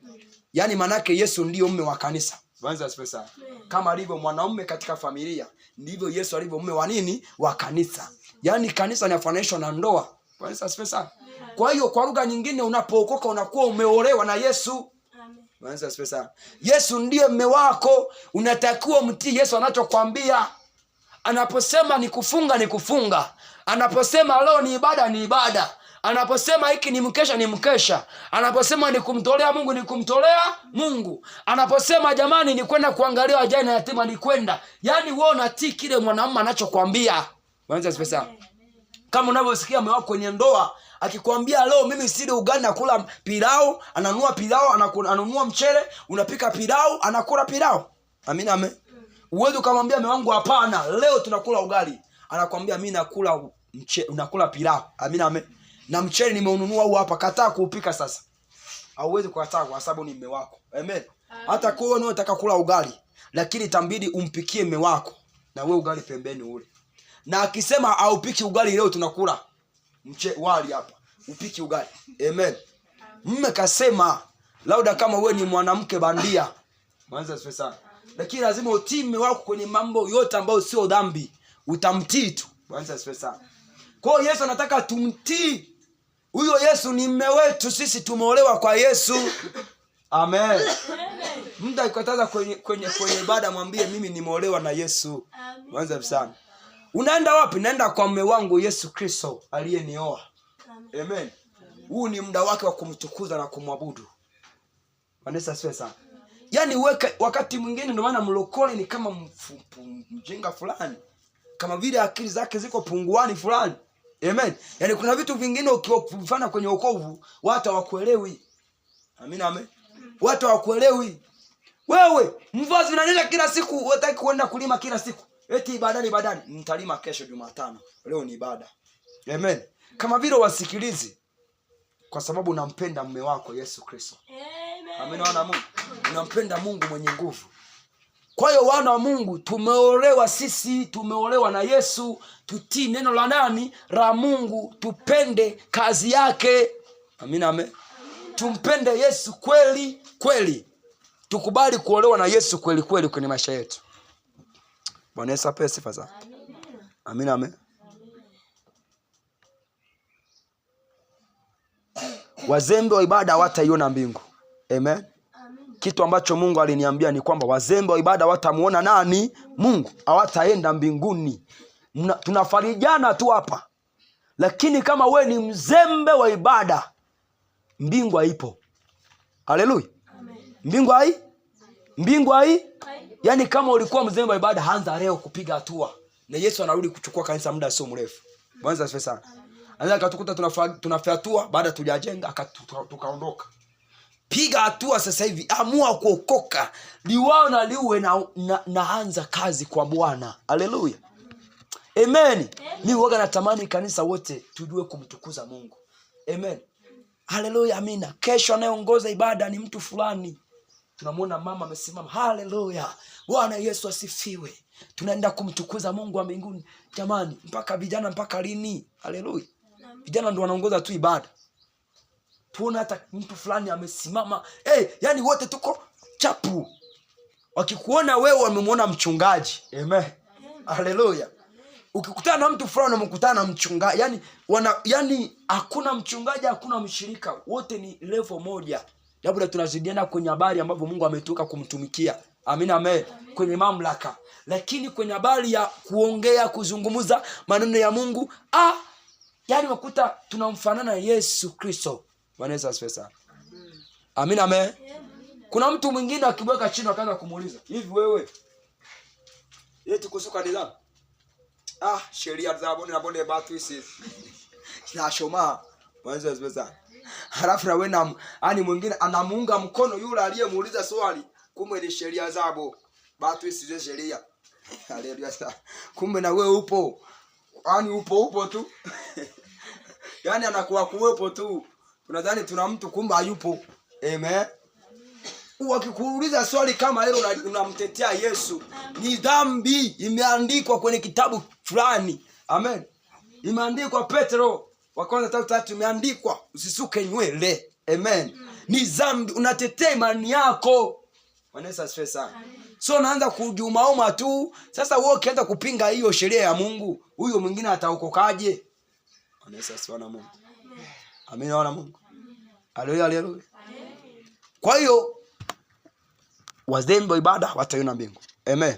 Yaani manake Yesu ndio mume wa kanisa. Kwanza asifiwe sana. Kama alivyo mwanaume katika familia, ndivyo Yesu alivyo mume wa nini? Wa kanisa. Yaani kanisa linafananishwa na ndoa. Kwanza asifiwe sana. Kwa hiyo kwa lugha nyingine unapookoka unakuwa umeolewa na Yesu. Amen. Kwanza asifiwe sana. Yesu ndiye mume wako, unatakiwa mtii Yesu anachokwambia. Anaposema ni kufunga ni kufunga. Anaposema leo ni ibada ni ibada. Anaposema hiki ni mkesha ni mkesha. Anaposema ni kumtolea Mungu ni kumtolea Mungu. Anaposema jamani ni kwenda kuangalia wajane na yatima ni kwenda. Yaani wewe unatii kile mwanamume anachokwambia. Kwanza asifiwe sana. Kama unavyosikia mume wako kwenye ndoa akikwambia leo mimi sile ugali nakula pilau, ananunua pilau, ananunua mchele, unapika pilau, anakula pilau. Amina, amen. Uwezo ukamwambia mume wangu hapana, leo tunakula ugali. Anakuambia mimi nakula pilau. Amina, amen. Na mchele nimeununua huu hapa, kataa kuupika sasa. Hauwezi kukataa kwa sababu ni mume wako. Amen. Hata kwa wewe unataka kula ugali, lakini itambidi umpikie mume wako na wewe ugali pembeni ule. Na akisema aupiki ugali leo tunakula wali hapa, upiki ugali. Amen. Mume kasema lauda kama wewe ni mwanamke bandia. Mwanzo asifiwe sana. Lakini lazima utii mume wako kwenye mambo yote ambayo sio dhambi. Utamtii tu. Mwanzo asifiwe sana. Kwa hiyo Yesu anataka tumtii. Huyo Yesu ni mume wetu, sisi tumeolewa kwa Yesu. Amen. Mtu akikataza kwenye ibada mwambie mimi nimeolewa na Yesu. Mwanzo sana. Unaenda wapi? Naenda kwa mume wangu Yesu Kristo aliyenioa. Amen. Huu ni muda wake wa kumtukuza na kumwabudu. Vanessa siwe sana. Yaani wakati mwingine ndio maana mlokole ni kama mjinga fulani. Kama vile akili zake ziko punguani fulani. Amen. Yaani kuna vitu vingine ukifanya kwenye wokovu watu hawakuelewi. Amina, amen. Watu hawakuelewi. Wewe mvua zinanyesha kila siku, unataka kwenda kulima kila siku. Eti ibadani, nitalima kesho Jumatano. Leo ni ibada. Amen. Kama vile wasikilizi kwa sababu unampenda mume wako Yesu Kristo. Amen. Wana Mungu. Unampenda Mungu mwenye nguvu. Kwa hiyo wana wa Mungu tumeolewa sisi, tumeolewa na Yesu, tutii neno la nani? La Mungu, tupende kazi yake. Amina, amen. Tumpende Yesu kweli kweli. Tukubali kuolewa na Yesu kweli kweli kwenye maisha yetu. Bwana Yesu apewe sifa sana. Amina, amen. Wazembe wa ibada hawataiona mbingu. Amen. Kitu ambacho Mungu aliniambia ni kwamba wazembe wa ibada hawatamuona nani? Mungu. Hawataenda mbinguni. Tunafarijana tu hapa. Lakini kama we ni mzembe wa ibada, mbingu haipo. Haleluya. Mbingu hai? Yaani kama ulikuwa mzembe wa ibada, anza leo kupiga hatua. Na Yesu anarudi kuchukua kanisa muda sio mrefu. Bwana asifiwe sana. Anaweza kutukuta tunafanya hatua baada tujajenga tukaondoka. Piga hatua sasa hivi, amua kuokoka. Liwao na liwe na anza kazi kwa Bwana. Haleluya. Amen. Mimi huwa natamani kanisa wote tujue kumtukuza Mungu. Amen. Haleluya, amina. Kesho anayeongoza ibada ni mtu fulani. Tunamwona mama amesimama. Haleluya. Bwana Yesu asifiwe. Tunaenda kumtukuza Mungu wa mbinguni. Jamani, mpaka vijana mpaka lini? Haleluya. Vijana ndio wanaongoza tu ibada. Tuona hata mtu fulani amesimama. Yani wote tuko chapu. Wakikuona wewe wamemwona mchungaji. Amen. Haleluya. Ukikutana na mtu fulani unamkutana na mchungaji. Yani hakuna mchungaji, hakuna mshirika. Wote ni level moja. Labda tunazidiana kwenye habari ambavyo Mungu ametuka kumtumikia. Amina, amen. Kwenye mamlaka. Lakini kwenye habari ya kuongea, kuzungumza maneno ya Mungu, yani wakuta tunamfanana Yesu Kristo. Bwana Yesu asifiwe sana. Amina, amen. Kuna mtu mwingine akibweka chini akaanza kumuuliza, hivi wewe eti kusuka ni dhambi? Sheria za bonde na bonde batu hizi. Na shoma. Bwana Yesu asifiwe sana. Halafu na wewe ani mwingine anamuunga mkono yule aliyemuuliza swali, kumbe ni sheria zabo. Batu hizi sheria. Haleluya sana. Kumbe na wewe upo. Ani upo tu. Yani anakuwa kuwepo tu. Tunadhani tuna mtu kumbe hayupo. Amen. Wakikuuliza swali kama hilo unamtetea Yesu, ni dhambi. Imeandikwa kwenye kitabu fulani. Amen. Imeandikwa Petro wa kwanza 3:3, imeandikwa usisuke nywele. Amen. Ni dhambi, unatetea imani yako. Bwana Yesu asifiwe sana. So naanza kujumaoma tu. Sasa wewe ukianza kupinga hiyo sheria ya Mungu, huyo mwingine ataokokaje? Bwana Yesu asifiwe na Mungu. Amina, wana Mungu. Haleluya, haleluya. Kwa hiyo wazembe wa ibada wataiona mbingu. Amen.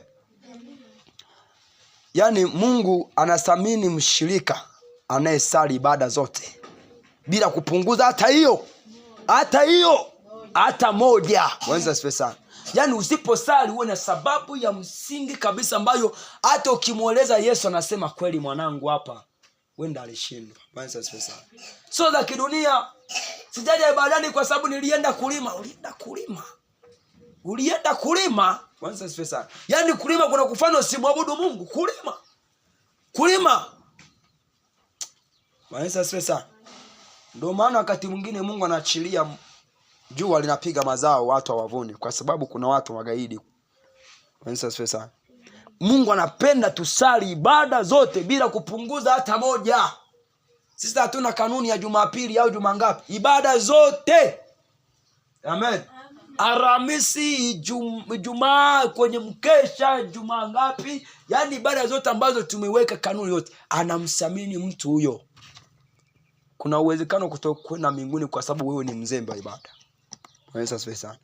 Yaani Mungu anathamini mshirika anayesali ibada zote bila kupunguza hata moja. Bwana asifiwe sana. Yaani usiposali uwe na sababu ya msingi kabisa ambayo hata ukimweleza Yesu anasema kweli mwanangu hapa wenda alishindwa. Bwana asifiwe sana. So za kidunia, sijaja ibadani kwa sababu nilienda kulima. Ulienda kulima. Bwana asifiwe sana. Yaani kulima kuna kufanya usimwabudu Mungu. Kulima. Bwana asifiwe sana. Ndio maana wakati mwingine Mungu anaachilia jua linapiga mazao watu hawavuni kwa sababu kuna watu wagaidi. Bwana asifiwe sana. Mungu anapenda tusali ibada zote bila kupunguza hata moja. Sisi hatuna kanuni ya Jumapili au Juma ngapi. Ibada zote. Amen. Alhamisi, Ijumaa, kwenye mkesha, Jumaa ngapi, yani ibada zote ambazo tumeweka kanuni yote, anamsamini mtu huyo. Kuna uwezekano kutokwenda mbinguni kwa sababu wewe ni mzembe wa ibada. Yesu asifiwe sana.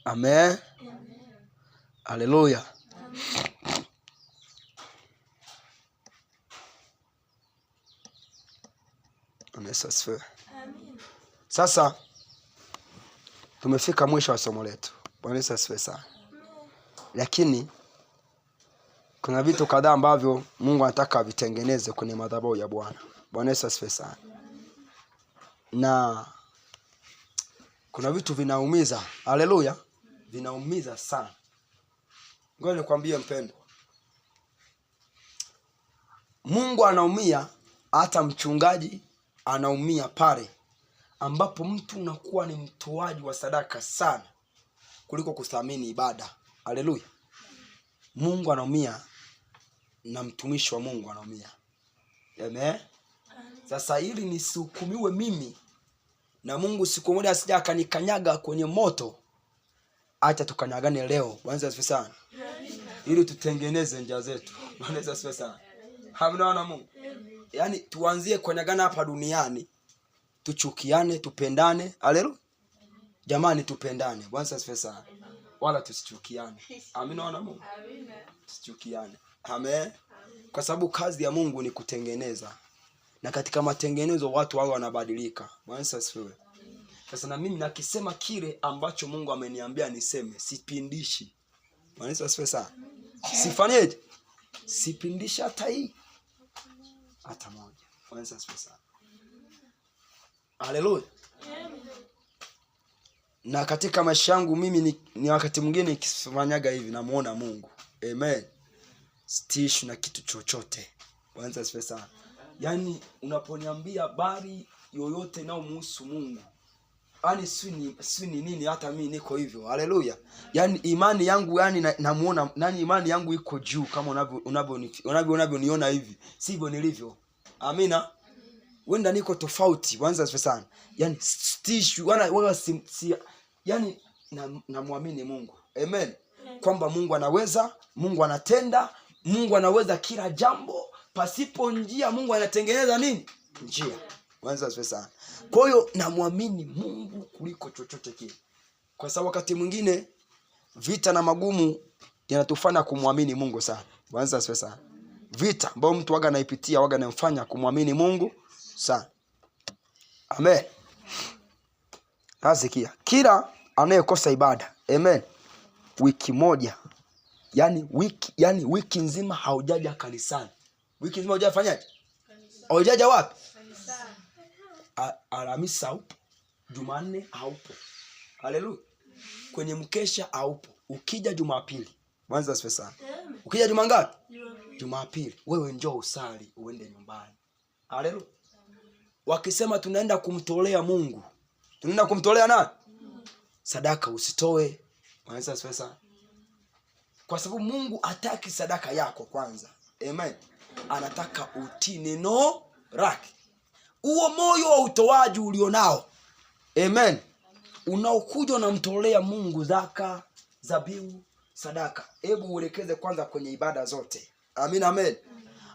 Amen. Haleluya. Yesu asifiwe. Sasa tumefika mwisho wa somo letu. Bwana Yesu asifiwe sana. Lakini kuna vitu kadhaa ambavyo Mungu anataka vitengeneze kwenye madhabahu ya Bwana. Bwana Yesu asifiwe sana. Na kuna vitu vinaumiza. Haleluya. Vinaumiza sana. Ngoja nikwambie mpendwa. Mungu anaumia, hata mchungaji anaumia pale ambapo mtu unakuwa ni mtoaji wa sadaka sana kuliko kuthamini ibada. Haleluya. Mungu anaumia na mtumishi wa Mungu anaumia. Amen. Sasa ili nisihukumiwe mimi na Mungu siku moja asija akanikanyaga kwenye moto, acha tukanyagane leo. Bwana asifiwe sana. Ili tutengeneze njia zetu. Bwana asifiwe sana. Hamna Mungu. Yaani tuanzie kunyagana hapa duniani. Tuchukiane, tupendane. Haleluya. Jamani tupendane. Bwana asifiwe sana. Wala tusichukiane. Amina na Mungu. Amina. Tusichukiane. Amen. Kwa sababu kazi ya Mungu ni kutengeneza. Na katika matengenezo watu wao wanabadilika. Bwana asifiwe. Sasa na mimi nakisema kile ambacho Mungu ameniambia niseme, sipindishi. Bwana asifiwe sana. Sifanyeje? Sipindishi hata hii. Hata moja. Bwana asifiwe sana. Haleluya. Na katika maisha yangu mimi ni wakati mwingine nikifanyaga hivi namuona Mungu. Amen. Stish na kitu chochote. Bwana asifiwe sana. Yaani unaponiambia habari yoyote inayomhusu Mungu, yani si ni nini, hata mimi niko hivyo. Haleluya. Yaani imani yangu, yani namuona nani, imani yangu iko juu kama unavyoniona hivi. Sivyo nilivyo. Amina. Wenda niko tofauti. Bwana asifiwe sana. Yaani stish wala yani namwamini Mungu. Amen. Kwamba Mungu anaweza, Mungu anatenda, Mungu anaweza kila jambo. Pasipo njia Mungu anatengeneza nini? Njia. Bwana asifiwe sana. Kwa hiyo namwamini Mungu kuliko chochote kile. Kwa sababu wakati mwingine vita na magumu yanatufanya kumwamini Mungu sana. Bwana asifiwe sana. Vita ambayo mtu waga anaipitia waga anamfanya kumwamini Mungu sana. Amen. Nasikia kila anayekosa ibada, amen, wiki moja, yani wiki nzima haujaja kanisani. Wiki nzima hujafanyaje? Haujaja wapi? Kanisani. Alhamisi haupo, Jumanne haupo. Haleluya. Kwenye mkesha haupo. Ukija Jumapili, Bwana asifiwe sana. Ukija Juma ngapi? Jumapili. Wewe njoo usali uende nyumbani. Haleluya. Wakisema tunaenda kumtolea Mungu, tunaenda kumtolea nani? Sadaka usitoe. Bwana asifiwe sana. Kwa sababu Mungu hataki sadaka yako kwanza. Amen. Anataka utii neno lake. Huo moyo wa utoaji ulionao, amen, unaokuja unamtolea Mungu zaka, zabihu, sadaka, hebu uelekeze kwanza kwenye ibada zote. Amen, amen.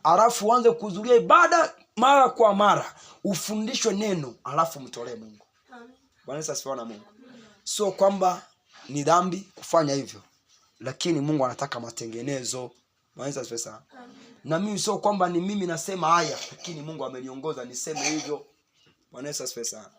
Alafu uanze kuhudhuria ibada mara kwa mara, ufundishwe neno, alafu mtolee Mungu. Bwana asifiwe na Mungu. Sio kwamba ni dhambi kufanya hivyo, lakini Mungu anataka matengenezo. Bwana asifiwe sana. Na mimi sio kwamba ni mimi nasema haya, lakini Mungu ameniongoza niseme hivyo. Bwana asifiwe sana.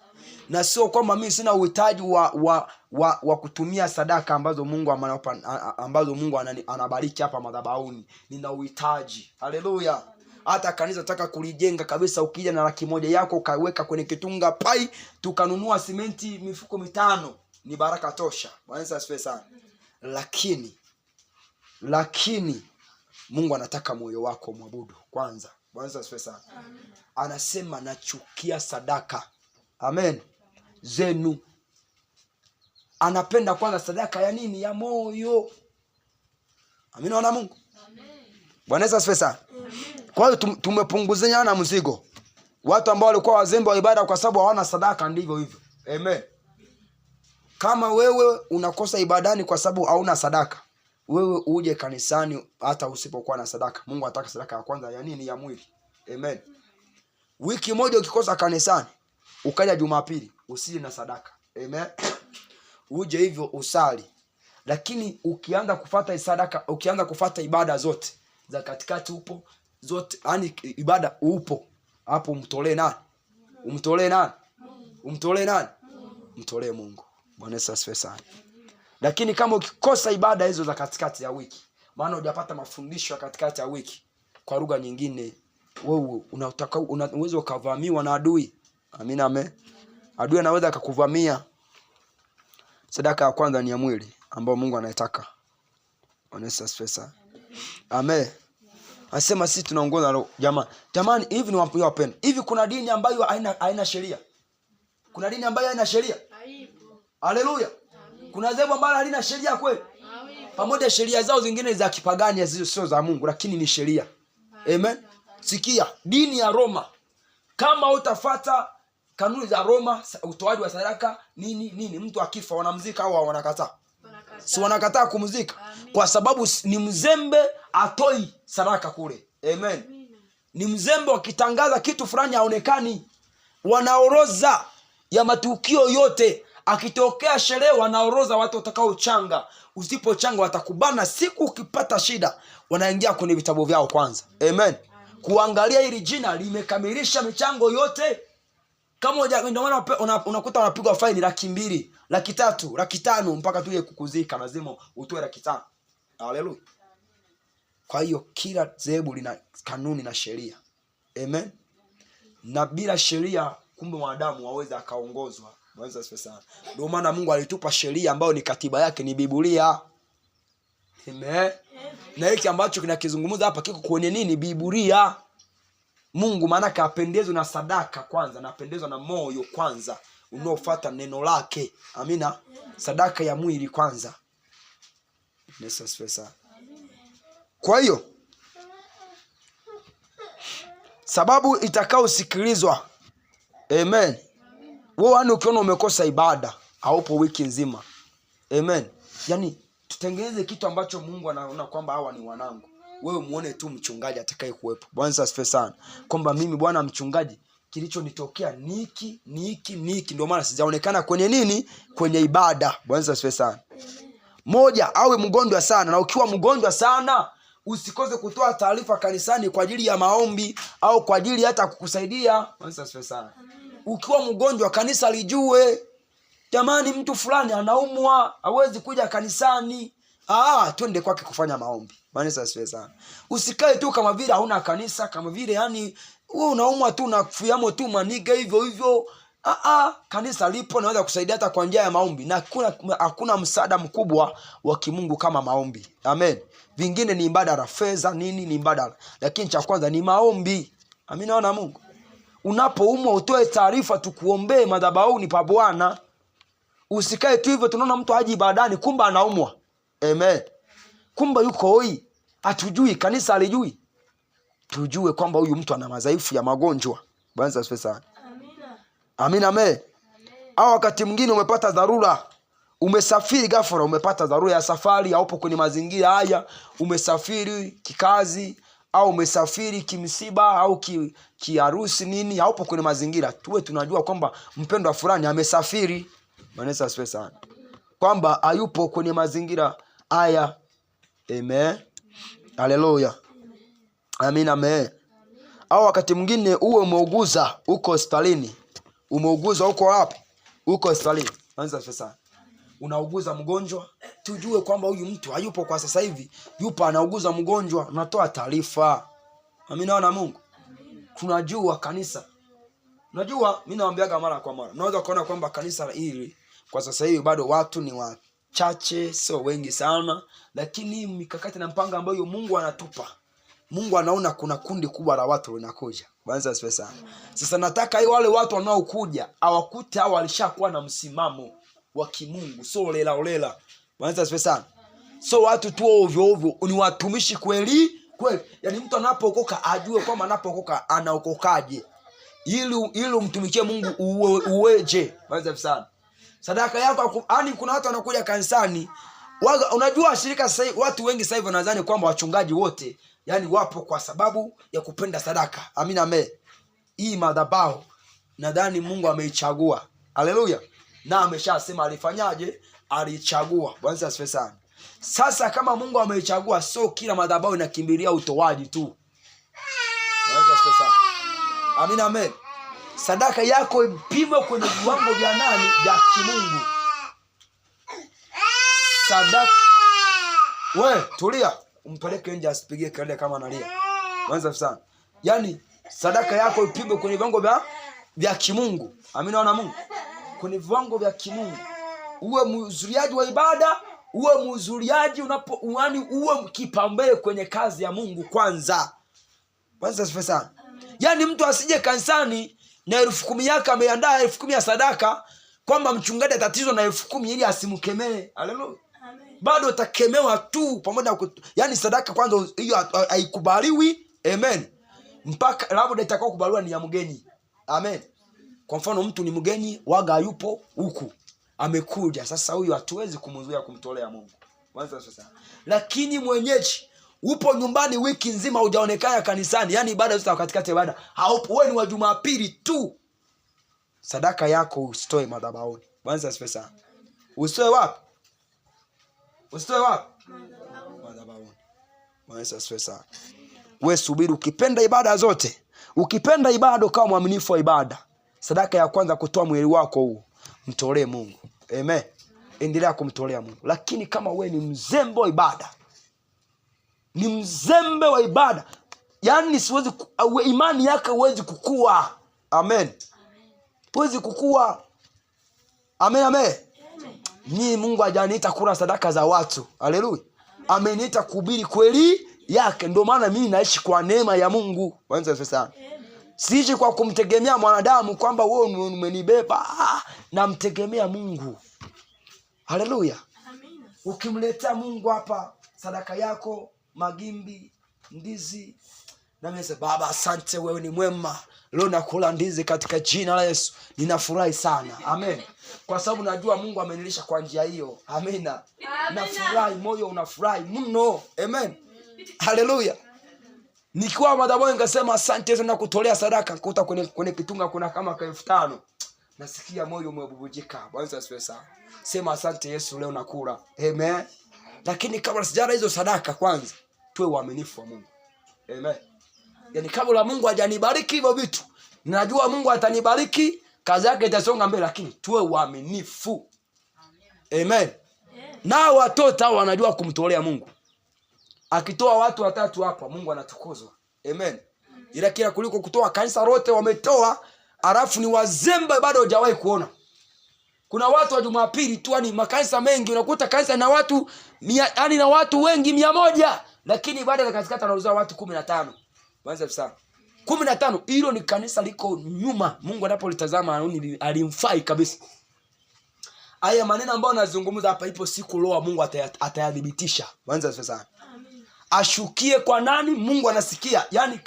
Na sio kwamba mimi sina uhitaji wa kutumia sadaka ambazo Mungu anabariki hapa madhabahuni. Nina uhitaji. Haleluya. Hata kanisa nataka kulijenga kabisa, ukija na 100,000 yako ukaweka kwenye kitunga pai, tukanunua simenti mifuko 5, ni baraka tosha. Bwana asifiwe sana. Lakini Mungu anataka moyo wako mwabudu kwanza. Bwana asifiwe sana. Anasema nachukia sadaka, amen, zenu. Anapenda kwanza sadaka ya nini? Ya moyo. Amina na Mungu. Bwana asifiwe sana. Kwa hiyo tumepunguzana mzigo. Watu ambao walikuwa wazembe wa ibada kwa sababu hawana sadaka, ndivyo hivyo. Amen. Kama wewe unakosa ibadani kwa sababu hauna sadaka, wewe uje kanisani hata usipokuwa na sadaka. Mungu anataka sadaka ya kwanza ya nini? Ya mwili. Amen. Wiki moja ukikosa kanisani, ukaja Jumapili, usije na sadaka. Amen. Uje hivyo usali. Lakini ukianza kufuata sadaka, ukianza kufuata ibada zote za katikati upo zote, yani ibada upo hapo, umtolee nani? Umtolee nani? Umtolee nani? Mtolee Mungu. Bwana Yesu asifiwe sana. Lakini kama ukikosa ibada hizo za katikati ya wiki, maana hujapata mafundisho ya katikati ya wiki, kwa lugha nyingine, wewe unaweza ukavamiwa na adui. Amina, amen. Adui anaweza akakuvamia. Sadaka ya kwanza ni ya mwili ambao Mungu anaitaka. Bwana Yesu asifiwe sana. Amen. Anasema sisi tunaongoza roho. Jamani, hivi ni wapi wapenda? Hivi kuna dini ambayo haina sheria? Kuna dini ambayo haina sheria? Haipo. Haleluya. Kuna dhehebu ambalo halina sheria kweli? Pamoja sheria zao zingine za kipagani hizo sio za Mungu, lakini ni sheria. Amen. Sikia, dini ya Roma, kama utafuata kanuni za Roma, utoaji wa sadaka nini, mtu akifa wanamzika au wanakataa? Si wanakataa kumzika. Kwa sababu ni mzembe atoi sadaka kule. Amen. Ni mzembe wakitangaza kitu fulani haonekani. Wanaoroza ya matukio yote. Akitokea sherehe wanaoroza watu watakao changa. Usipochanga watakubana. Siku ukipata shida wanaingia kwenye vitabu vyao kwanza. Amen. Kuangalia hili jina limekamilisha michango yote. Kama ndio maana unakuta wanapigwa faini 200,000, 300,000, 500,000 mpaka tuje kukuzika lazima utoe 500,000. Haleluya. Kwa hiyo kila dhehebu lina kanuni na sheria. Amen. Na bila sheria kumbe mwanadamu hawezi akaongozwa. Mwanzo sana. Ndio maana Mungu alitupa sheria ambayo ni katiba yake, ni Biblia. Amen. Na hiki ambacho kinakizungumza hapa kiko kwenye nini? Biblia. Mungu maana kapendezwa na sadaka kwanza, na apendezwa na moyo kwanza unaofuata neno lake. Amina. Sadaka ya mwili kwanza. Yesu asifiwe sana. Kwa hiyo sababu itakaosikilizwa. Amen. Wewe ukiona umekosa ibada, haupo wiki nzima. Amen. Yaani tutengeneze kitu ambacho Mungu anaona kwamba hawa ni wanangu. Wewe muone tu mchungaji atakaye kuwepo. Bwana asifiwe sana. Kwamba mimi bwana mchungaji kilichonitokea niki ndio maana sijaonekana kwenye nini? Kwenye ibada. Bwana asifiwe sana. Moja, awe mgonjwa sana, na ukiwa mgonjwa sana usikose kutoa taarifa kanisani kwa ajili ya maombi au kwa ajili hata kukusaidia. Bwana asifiwe sana. Ukiwa mgonjwa kanisa lijue. Jamani, mtu fulani anaumwa, hawezi kuja kanisani. Twende kwake kufanya maombi. Bwana asifiwe sana. Usikae tu kama vile hauna kanisa, kama vile yani wewe unaumwa tu na kufiamo tu maniga hivyo. Kanisa lipo, naweza kusaidia hata kwa njia ya maombi, na hakuna msaada mkubwa wa kimungu kama maombi. Amen. Vingine ni ibada ya fedha nini, ni ibada, lakini cha kwanza ni maombi. Amina wana Mungu. Unapoumwa utoe taarifa tukuombee madhabahuni pa Bwana. Usikae tu hivyo tunaona mtu haji ibadani kumbe anaumwa. Amen. Kumbe yuko hoi. Hatujui, kanisa halijui. Tujue kwamba huyu mtu ana madhaifu ya magonjwa. Bwana asifiwe sana. Amina. Amina, amen. Au wakati mwingine umepata dharura. Umesafiri ghafla, umepata dharura ya safari, haupo kwenye mazingira haya, umesafiri kikazi au umesafiri kimsiba au kiharusi nini, haupo kwenye mazingira. Tuwe tunajua kwamba mpendwa fulani amesafiri. Bwana asifiwe sana. Kwamba hayupo kwenye mazingira haya. Amen. Haleluya. Amina, amen. Au wakati mwingine uwe umeuguza uko hospitalini. Umeuguza uko wapi? Uko hospitalini. Anza sasa. Unauguza mgonjwa, tujue kwamba huyu mtu hayupo kwa sasa hivi, yupo anauguza mgonjwa, unatoa taarifa. Amina wana Mungu. Tunajua kanisa. Unajua mimi naambiaga mara kwa mara. Unaweza kuona kwamba kanisa hili kwa sasa hivi bado watu ni wachache, sio wengi sana, lakini mikakati na mpango ambayo Mungu anatupa. Mungu anaona kuna kundi kubwa la watu linakuja. Bwana asifiwe sana. Sasa nataka wale watu wanaokuja awakute hao walishakuwa na msimamo wa kimungu, so olela. Bwana asifiwe sana. So watu tu ovyo ni watumishi kweli. Yaani mtu anapookoka ajue kwamba anapookoka anaokokaje. Ili umtumikie Mungu uweje. Bwana asifiwe sana. Sadaka yako, yani kuna watu wanakuja kanisani. Unajua shirika sasa, watu wengi sasa hivi wanadhani kwamba wachungaji wote yani wapo kwa sababu ya kupenda sadaka. Amina amen. Hii madhabahu nadhani Mungu ameichagua. Haleluya. Na ameshasema alifanyaje? Alichagua. Bwana asifiwe sana. Sasa kama Mungu ameichagua, sio kila madhabahu inakimbilia utoaji tu. Bwana asifiwe sana. Amina amen. Sadaka yako ipimwe kwenye viwango vya nani? Vya kimungu. Sadaka. We, tulia. Umpeleke nje asipigie kelele kama analia. Bwana sana. Yaani sadaka yako ipimwe kwenye viwango vya kimungu. Amina wana Mungu. Kwenye viwango vya kimungu. Uwe mhudhuriaji wa ibada, uwe mhudhuriaji uwe kipaumbele kwenye kazi ya Mungu kwanza. Bwana sana. Yaani mtu asije kanisani na 10,000 yake ameandaa 10,000 ya sadaka kwamba mchungaji atatizwa na 10,000 ili asimkemee. Haleluya. Bado utakemewa tu pamoja na yani sadaka kwanza hiyo haikubaliwi. Amen. Mpaka labda itakao kubaliwa ni ya mgeni. Amen. Kwa mfano mtu ni mgeni, waga yupo huku. Amekuja. Sasa huyu hatuwezi kumzuia kumtolea Mungu. Kwanza sasa. Lakini mwenyeji upo nyumbani wiki nzima hujaonekana kanisani, yani ibada zote katikati ibada haupo, wewe ni wa Jumapili tu. Sadaka yako usitoe madhabahuni. Kwanza sasa. Usitoe wapi? Usitoe wapi? Madhabahuni. Kwanza sasa. Wewe subiri, ukipenda ibada zote. Ukipenda ibada kama mwaminifu wa ibada. Sadaka ya kwanza kutoa mwili wako huu, mtolee Mungu. Amen. Endelea kumtolea Mungu. Lakini kama wewe ni mzembe wa ibada, ni mzembe wa ibada, yani siwezi imani yako huwezi kukua. Amen. Huwezi kukua. Amen amen. Ni Mungu hajaniita kula sadaka za watu. Haleluya. Ameniita kuhubiri kweli yake. Ndio maana mimi naishi kwa neema ya Mungu. Kwanza sana. Siishi kwa kumtegemea mwanadamu kwamba wewe umenibeba. Namtegemea Mungu. Haleluya. Amina. Ukimletea Mungu hapa sadaka yako, magimbi, ndizi, na mimi nasema Baba asante, wewe ni mwema. Leo nakula ndizi katika jina la Yesu. Ninafurahi sana. Amen. Kwa sababu najua Mungu amenilisha kwa njia hiyo. Amina. Nafurahi, moyo unafurahi mno. Amen. Haleluya. Nikiwa madhabahu nikasema asante Yesu, na kutolea sadaka, nikuta kwenye kitunga kuna kama 5,000. Nasikia moyo umebubujika. Bwana asifiwe sana. Sema asante Yesu, leo nakula. Amen. Lakini kabla sijara hizo sadaka kwanza tuwe waaminifu wa Mungu. Amen. Yaani kabla Mungu hajanibariki hivyo vitu, ninajua Mungu atanibariki, kazi yake itasonga mbele, lakini tuwe waaminifu. Amen. Na watoto hao wanajua kumtolea Mungu. Akitoa watu 3 hapa, Mungu anatukuzwa. Amen. Ila kila kuliko kutoa kanisa lote wametoa, alafu ni wazembe bado hujawahi kuona. Kuna watu wa Jumapili tu, yani makanisa mengi unakuta kanisa na watu yani na watu wengi 100, lakini baada ya katikati anaruhusu watu 15. Kwanza sana. 15 hilo ni kanisa liko nyuma. Mungu anapolitazama alimfai kabisa. Haya maneno ambayo nazungumza hapa, ipo siku roho Mungu atayadhibitisha. Kwanza sana. Ashukie kwa nani? Mungu anasikia. Yani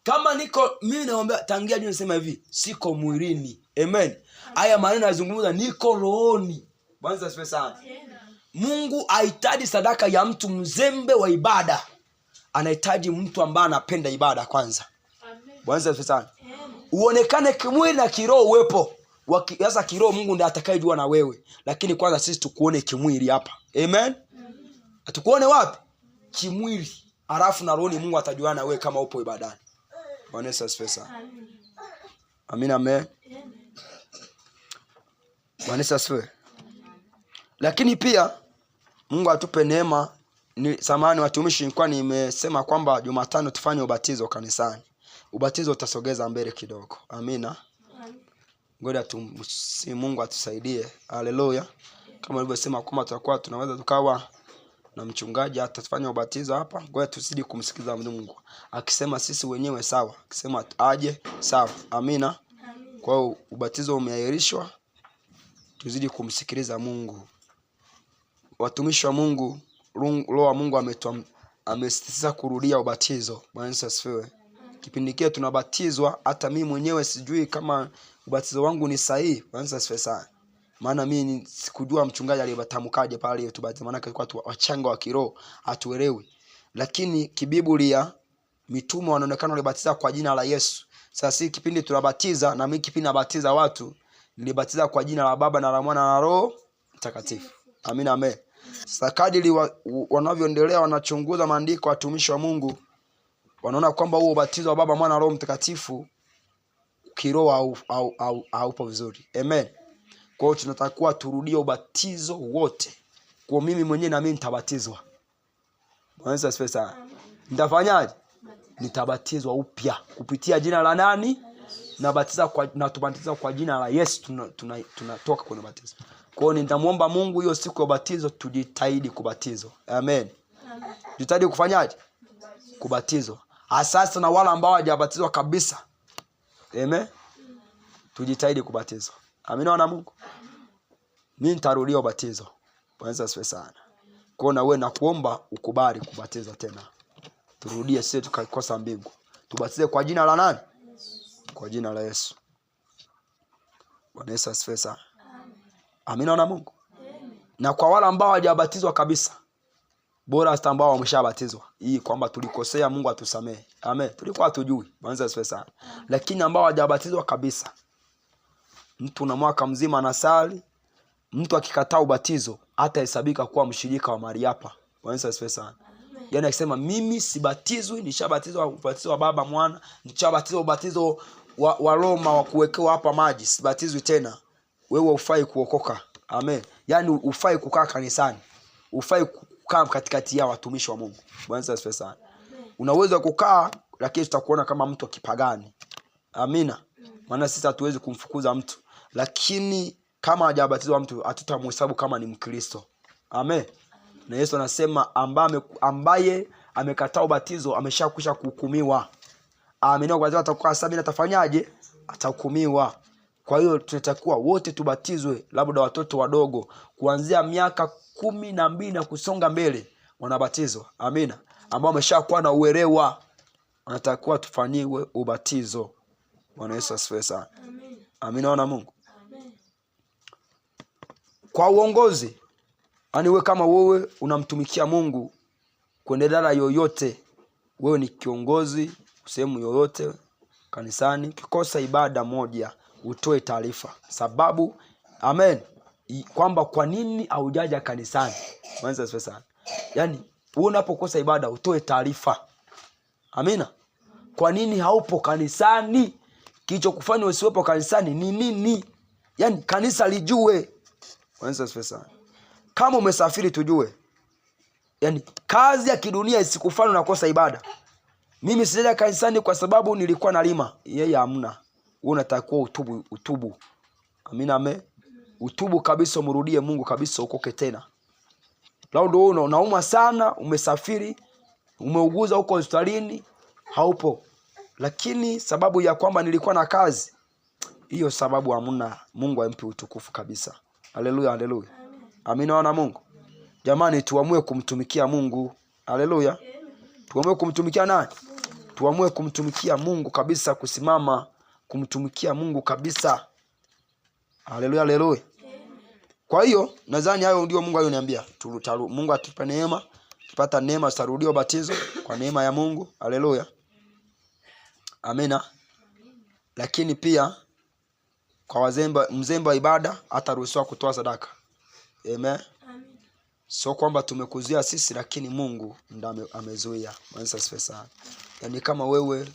kama niko mimi naomba tangia juu nasema hivi, siko mwilini. Amen. Haya maneno nazungumza niko rohoni. Bwana asifiwe sana. Mungu hahitaji sadaka ya mtu mzembe wa ibada. Anahitaji mtu ambaye anapenda ibada kwanza. Bwana asifiwe sana. Uonekane kimwili na kiroho uwepo. Sasa kiroho Mungu ndiye atakayejua na wewe. Lakini kwanza sisi tukuone kimwili hapa. Amen. Atukuone wapi? Kimwili. Alafu na rohoni Mungu atajua na wewe kama upo ibadani. Bwana asifiwe sana. Amina amen. Bwana asifiwe. Lakini pia Mungu atupe neema. Samahani watumishi, nilikuwa nimesema kwamba Jumatano tufanye ubatizo kanisani. Ubatizo utasogeza mbele kidogo. Amina. Ngoja Mungu atusaidie. Haleluya. Kama nilivyosema kwamba tutakuwa tunaweza tukawa na mchungaji atatufanya ubatizo hapa. Ngoja tusidi kumsikiza Mungu. Akisema sisi wenyewe sawa, akisema aje sawa. Amina. Kwa hiyo ubatizo umeahirishwa. Tuzidi kumsikiliza Mungu. Watumishi wa Mungu, roho wa Mungu amesisitiza kurudia ubatizo. Bwana asifiwe. Kipindi kile tunabatizwa, hata mimi mwenyewe sijui kama ubatizo wangu ni sahihi. Bwana asifiwe sana. Maana mimi sikujua mchungaji aliyetamkaje pale tubatize, maana kwa watu wachanga wa kiroho atuelewi. Lakini kibiblia mitume wanaonekana walibatiza kwa jina la Yesu. Sasa si kipindi tunabatiza, na mimi kipindi nabatiza watu nilibatiza kwa jina la Baba na la Mwana na Roho Mtakatifu. Amina, amen. Sasa kadiri wanavyoendelea wanachunguza maandiko, watumishi wa Mungu wanaona kwamba huo ubatizo wa Baba, Mwana na Roho Mtakatifu kiroho haupo vizuri. Amen. Kwa hiyo tunatakiwa turudie ubatizo wote. Kwa mimi mwenyewe na mimi nitabatizwa. Mwanzo asifiwe sana. Nitafanyaje? Nitabatizwa upya kupitia jina la nani? Tubatiza kwa jina la Yesu. Tunatoka kwenye batizo. Kwa hiyo nitamuomba Mungu hiyo siku ya ubatizo tujitahidi kubatizwa. Amen. Tujitahidi kufanyaje? Kubatizwa. Asasa na wale ambao hawajabatizwa kabisa. Amen. Tujitahidi kubatizwa. Amina wana Mungu. Mimi nitarudia ubatizo. Bwana asifiwe sana. Kwa hiyo na wewe nakuomba ukubali kubatizwa tena. Turudie sisi tukaikosa mbingu. Tubatize kwa jina la nani? Kwa jina la Yesu. Bwana Yesu asifiwe sana. Amina wana Mungu. Na kwa wale ambao hawajabatizwa kabisa, bora hata ambao wameshabatizwa, hii kwamba tulikosea, Mungu atusamee. Amen. Tulikuwa hatujui. Bwana asifiwe sana. Lakini ambao hawajabatizwa kabisa, mtu na mwaka mzima anasali, mtu akikataa ubatizo hatahesabika kuwa mshirika wa mahali hapa. Bwana asifiwe sana. Yaani akisema mimi sibatizwi, nishabatizwa ubatizo wa Baba, Mwana, nishabatizwa ubatizo wa Roma wa kuwekewa hapa maji, sibatizwi tena, wewe ufai kuokoka. Amen. Yaani ufai kukaa kanisani, ufai kukaa katikati ya watumishi wa Mungu. Bwana asifiwe sana. Unaweza kukaa lakini tutakuona kama mtu akipagani. Amina. Maana sisi hatuwezi kumfukuza mtu, lakini kama hajabatizwa mtu hatutamhesabu kama ni Mkristo. Amen. Na Yesu anasema ambaye amekataa ubatizo ameshakwisha kuhukumiwa. Aamini kwa atakuwa sabi na atafanyaje? Atahukumiwa. Kwa hiyo tunatakiwa wote tubatizwe, labda watoto wadogo kuanzia miaka 12 na kusonga mbele wanabatizwa. Amina. Ambao wameshakuwa na uelewa wanatakiwa tufanyiwe ubatizo. Bwana Yesu asifiwe sana. Amina wana Mungu. Kwa uongozi, wewe kama wewe unamtumikia Mungu kwenye idara yoyote, wewe ni kiongozi sehemu yoyote kanisani, ukikosa ibada moja utoe taarifa. Sababu amen, kwamba kwa nini haujaja kanisani. Mwanzo asifiwe sana. Yaani wewe unapokosa ibada utoe taarifa. Amina. Kwa nini haupo kanisani? Kilichokufanya usiwepo kanisani ni nini? Yaani kanisa lijue. Mwanzo asifiwe sana. Kama umesafiri tujue. Yaani kazi ya kidunia isikufanye unakosa ibada. Mimi sijaja kanisani kwa sababu nilikuwa nalima. Yeye hamna. Wewe unatakiwa utubu. Amina ame. Utubu kabisa, umrudie Mungu kabisa, ukoke tena. Lao ndio unauma sana, umesafiri, umeuguza huko hospitalini, haupo. Lakini sababu ya kwamba nilikuwa na kazi, hiyo sababu hamna. Mungu ampe utukufu kabisa. Haleluya, haleluya. Amina wana Mungu. Jamani tuamue kumtumikia Mungu. Haleluya. Tuamue kumtumikia nani? Tuamue kumtumikia Mungu kabisa, kusimama kumtumikia Mungu kabisa. Haleluya, haleluya. Kwa hiyo nadhani hayo ndio Mungu aliyoniambia. Mungu atupe neema, tupata neema tutarudia ubatizo kwa neema ya Mungu. Haleluya. Amina. Lakini pia kwa mzembe wa ibada hataruhusiwa kutoa sadaka. Amen. Sio kwamba tumekuzia sisi, lakini Mungu ndiye amezuia. Mwanzo asifiwe sana. Yaani kama wewe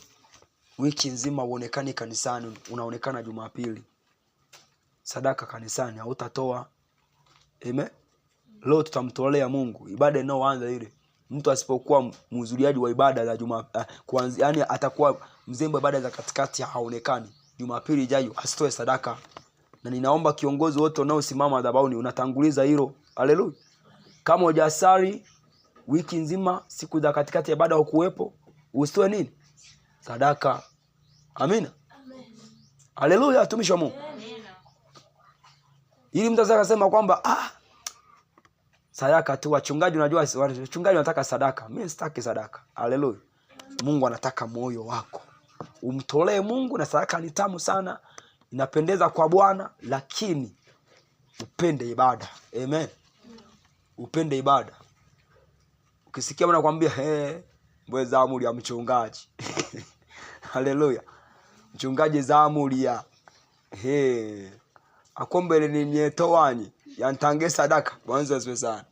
wiki nzima uonekane kanisani, unaonekana Jumapili sadaka kanisani hautatoa. Amen. Leo tutamtolea Mungu ibada inayoanza ile. Mtu asipokuwa mhudhuriaji wa ibada za kwanza, yani atakuwa mzembe ibada za katikati, haonekani. Jumapili ijayo asitoe sadaka. Na ninaomba kiongozi wote unaosimama madhabahuni unatanguliza hilo. Haleluya. Kama hujasali wiki nzima, siku za katikati ya ibada hukuwepo, usitoe nini? Sadaka. Amina. Amen. Haleluya, watumishi wa Mungu. Amen. Ili mtu aseme kwamba sadaka tu wachungaji, unajua wachungaji wanataka sadaka. Mimi sitaki sadaka. Haleluya. Mungu anataka moyo wako. Umtolee Mungu, na sadaka ni tamu sana, inapendeza kwa Bwana, lakini upende ibada. Amen. Upende ibada. Ukisikia mwana kwambia mbwe zamu ya mchungaji. Haleluya. Mchungaji zamu ya akombele ni nyeto wanyi yantange sadaka. Bwana asifiwe sana.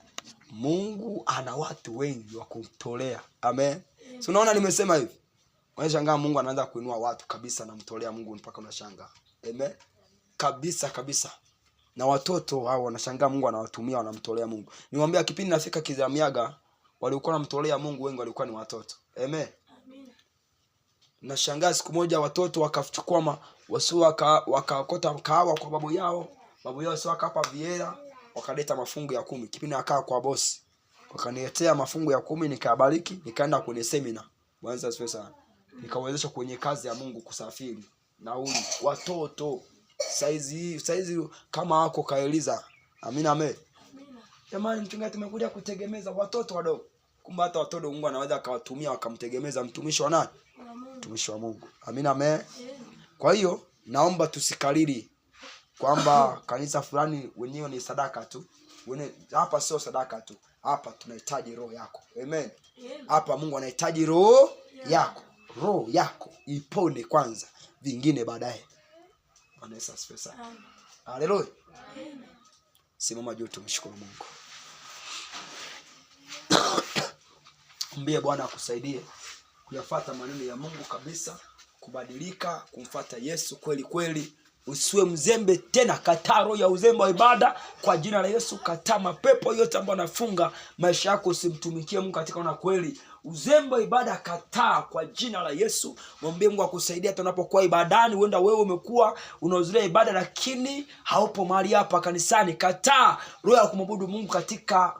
Mungu ana watu wengi wa kumtolea. Amen. So unaona nimesema hivi. Unashangaa Mungu anaanza kuinua watu kabisa na mtolea Mungu mpaka unashangaa. Amen. Kabisa. Na watoto hao wanashangaa Mungu anawatumia wanamtolea Mungu. Niwaambia kipindi nafika Kizamiaga walikuwa wanamtolea Mungu wengi walikuwa ni watoto. Amen. Nashangaa siku moja watoto wakachukua wakakota kahawa kwa babu yao. Babu yao sio akapa viera, wakaleta mafungu ya 10. Kipindi akaa kwa bosi. Wakaniletea mafungu ya 10 nikabariki, nikaenda kwenye semina. Bwana asifiwe sana. Nikawezesha kwenye kazi ya Mungu kusafiri. Nauli watoto saizi kama wako kaeliza. Amina amen. Jamani mchungaji tumekuja kutegemeza watoto wadogo. Kumbe hata watoto Mungu anaweza akawatumia wakamtegemeza mtumishi wa nani? Mtumishi wa Mungu. Amina amen. Kwa hiyo naomba tusikalili kwamba kanisa fulani wenyewe ni sadaka tu. Hapa sio sadaka tu. Hapa tunahitaji roho yako. Amen. Hapa Mungu anahitaji roho yako. Roho yako ipone kwanza, vingine baadaye. Bwana Yesu asifiwe sana. Haleluya. Simama juu tumshukuru Mungu. Mwambie Bwana akusaidie kuyafuata maneno ya Mungu kabisa, kubadilika, kumfuata Yesu kweli kweli. Usiwe mzembe tena, kataa roho ya uzembe wa ibada kwa jina la Yesu. Kataa mapepo yote ambayo yanafunga maisha yako, usimtumikie Mungu katika na kweli. Uzembe wa ibada kataa kwa jina la Yesu. Mwambie Mungu akusaidia tunapokuwa ibadani. Uenda wewe umekuwa unahudhuria ibada lakini haupo mahali hapa kanisani. Kataa roho ya kumwabudu Mungu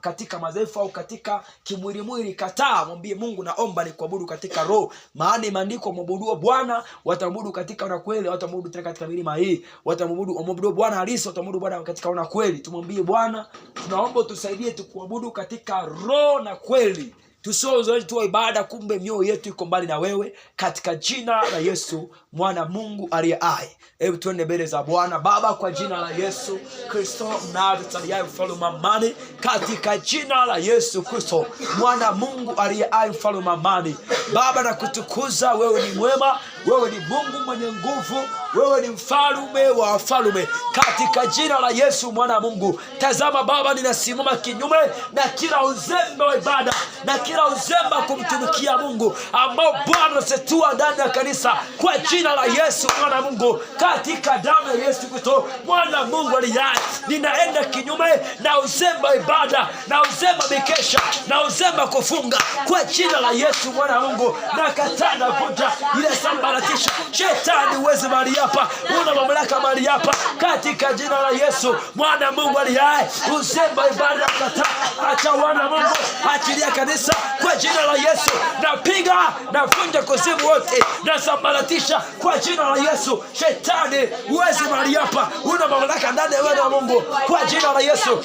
katika madhaifu au katika kimwili. Kataa, mwambie Mungu naomba nikuabudu katika roho. Maana imeandikwa mwabudu Bwana watamwabudu katika na kweli, watamwabudu tena katika milima hii. Watamwabudu Bwana halisi, watamwabudu Bwana katika na kweli. Tumwambie Bwana tunaomba tusaidie tukuabudu katika roho na kweli. Tusio zoezi tu ibada kumbe mioyo yetu iko mbali na wewe, katika jina la Yesu mwana Mungu aliye hai. Hebu tuende mbele za Bwana. Baba, kwa jina la Yesu Kristo mnadhaliaye mfalme amani, katika jina la Yesu Kristo mwana Mungu aliye hai mfalme amani. Baba nakutukuza, wewe ni mwema, wewe ni Mungu mwenye nguvu, wewe ni mfalme wa wafalme, katika jina la Yesu mwana Mungu. Tazama Baba, ninasimama kinyume na kila uzembe wa ibada na kila uzembe kumtumikia Mungu ambao Bwana setua ndani ya kanisa, kwa jina la Yesu mwana Mungu, katika damu ya Yesu Kristo mwana Mungu aliye hai. Ninaenda kinyume na uzembe wa ibada na uzembe mikesha na uzembe kufunga, kwa jina la Yesu mwana Mungu. Nakataa na vunja ile sambaratisha. Shetani uweze mahali hapa, una mamlaka mahali hapa, katika jina la Yesu mwana Mungu aliye hai. Uzembe wa ibada kataa, acha wana Mungu, achilia kanisa kwa jina la Yesu. Napiga na vunja kuzimu wote na sambaratisha kwa jina la Yesu. Shetani uweze mahali hapa, una mamlaka ndani ya wana Mungu, kwa jina la Yesu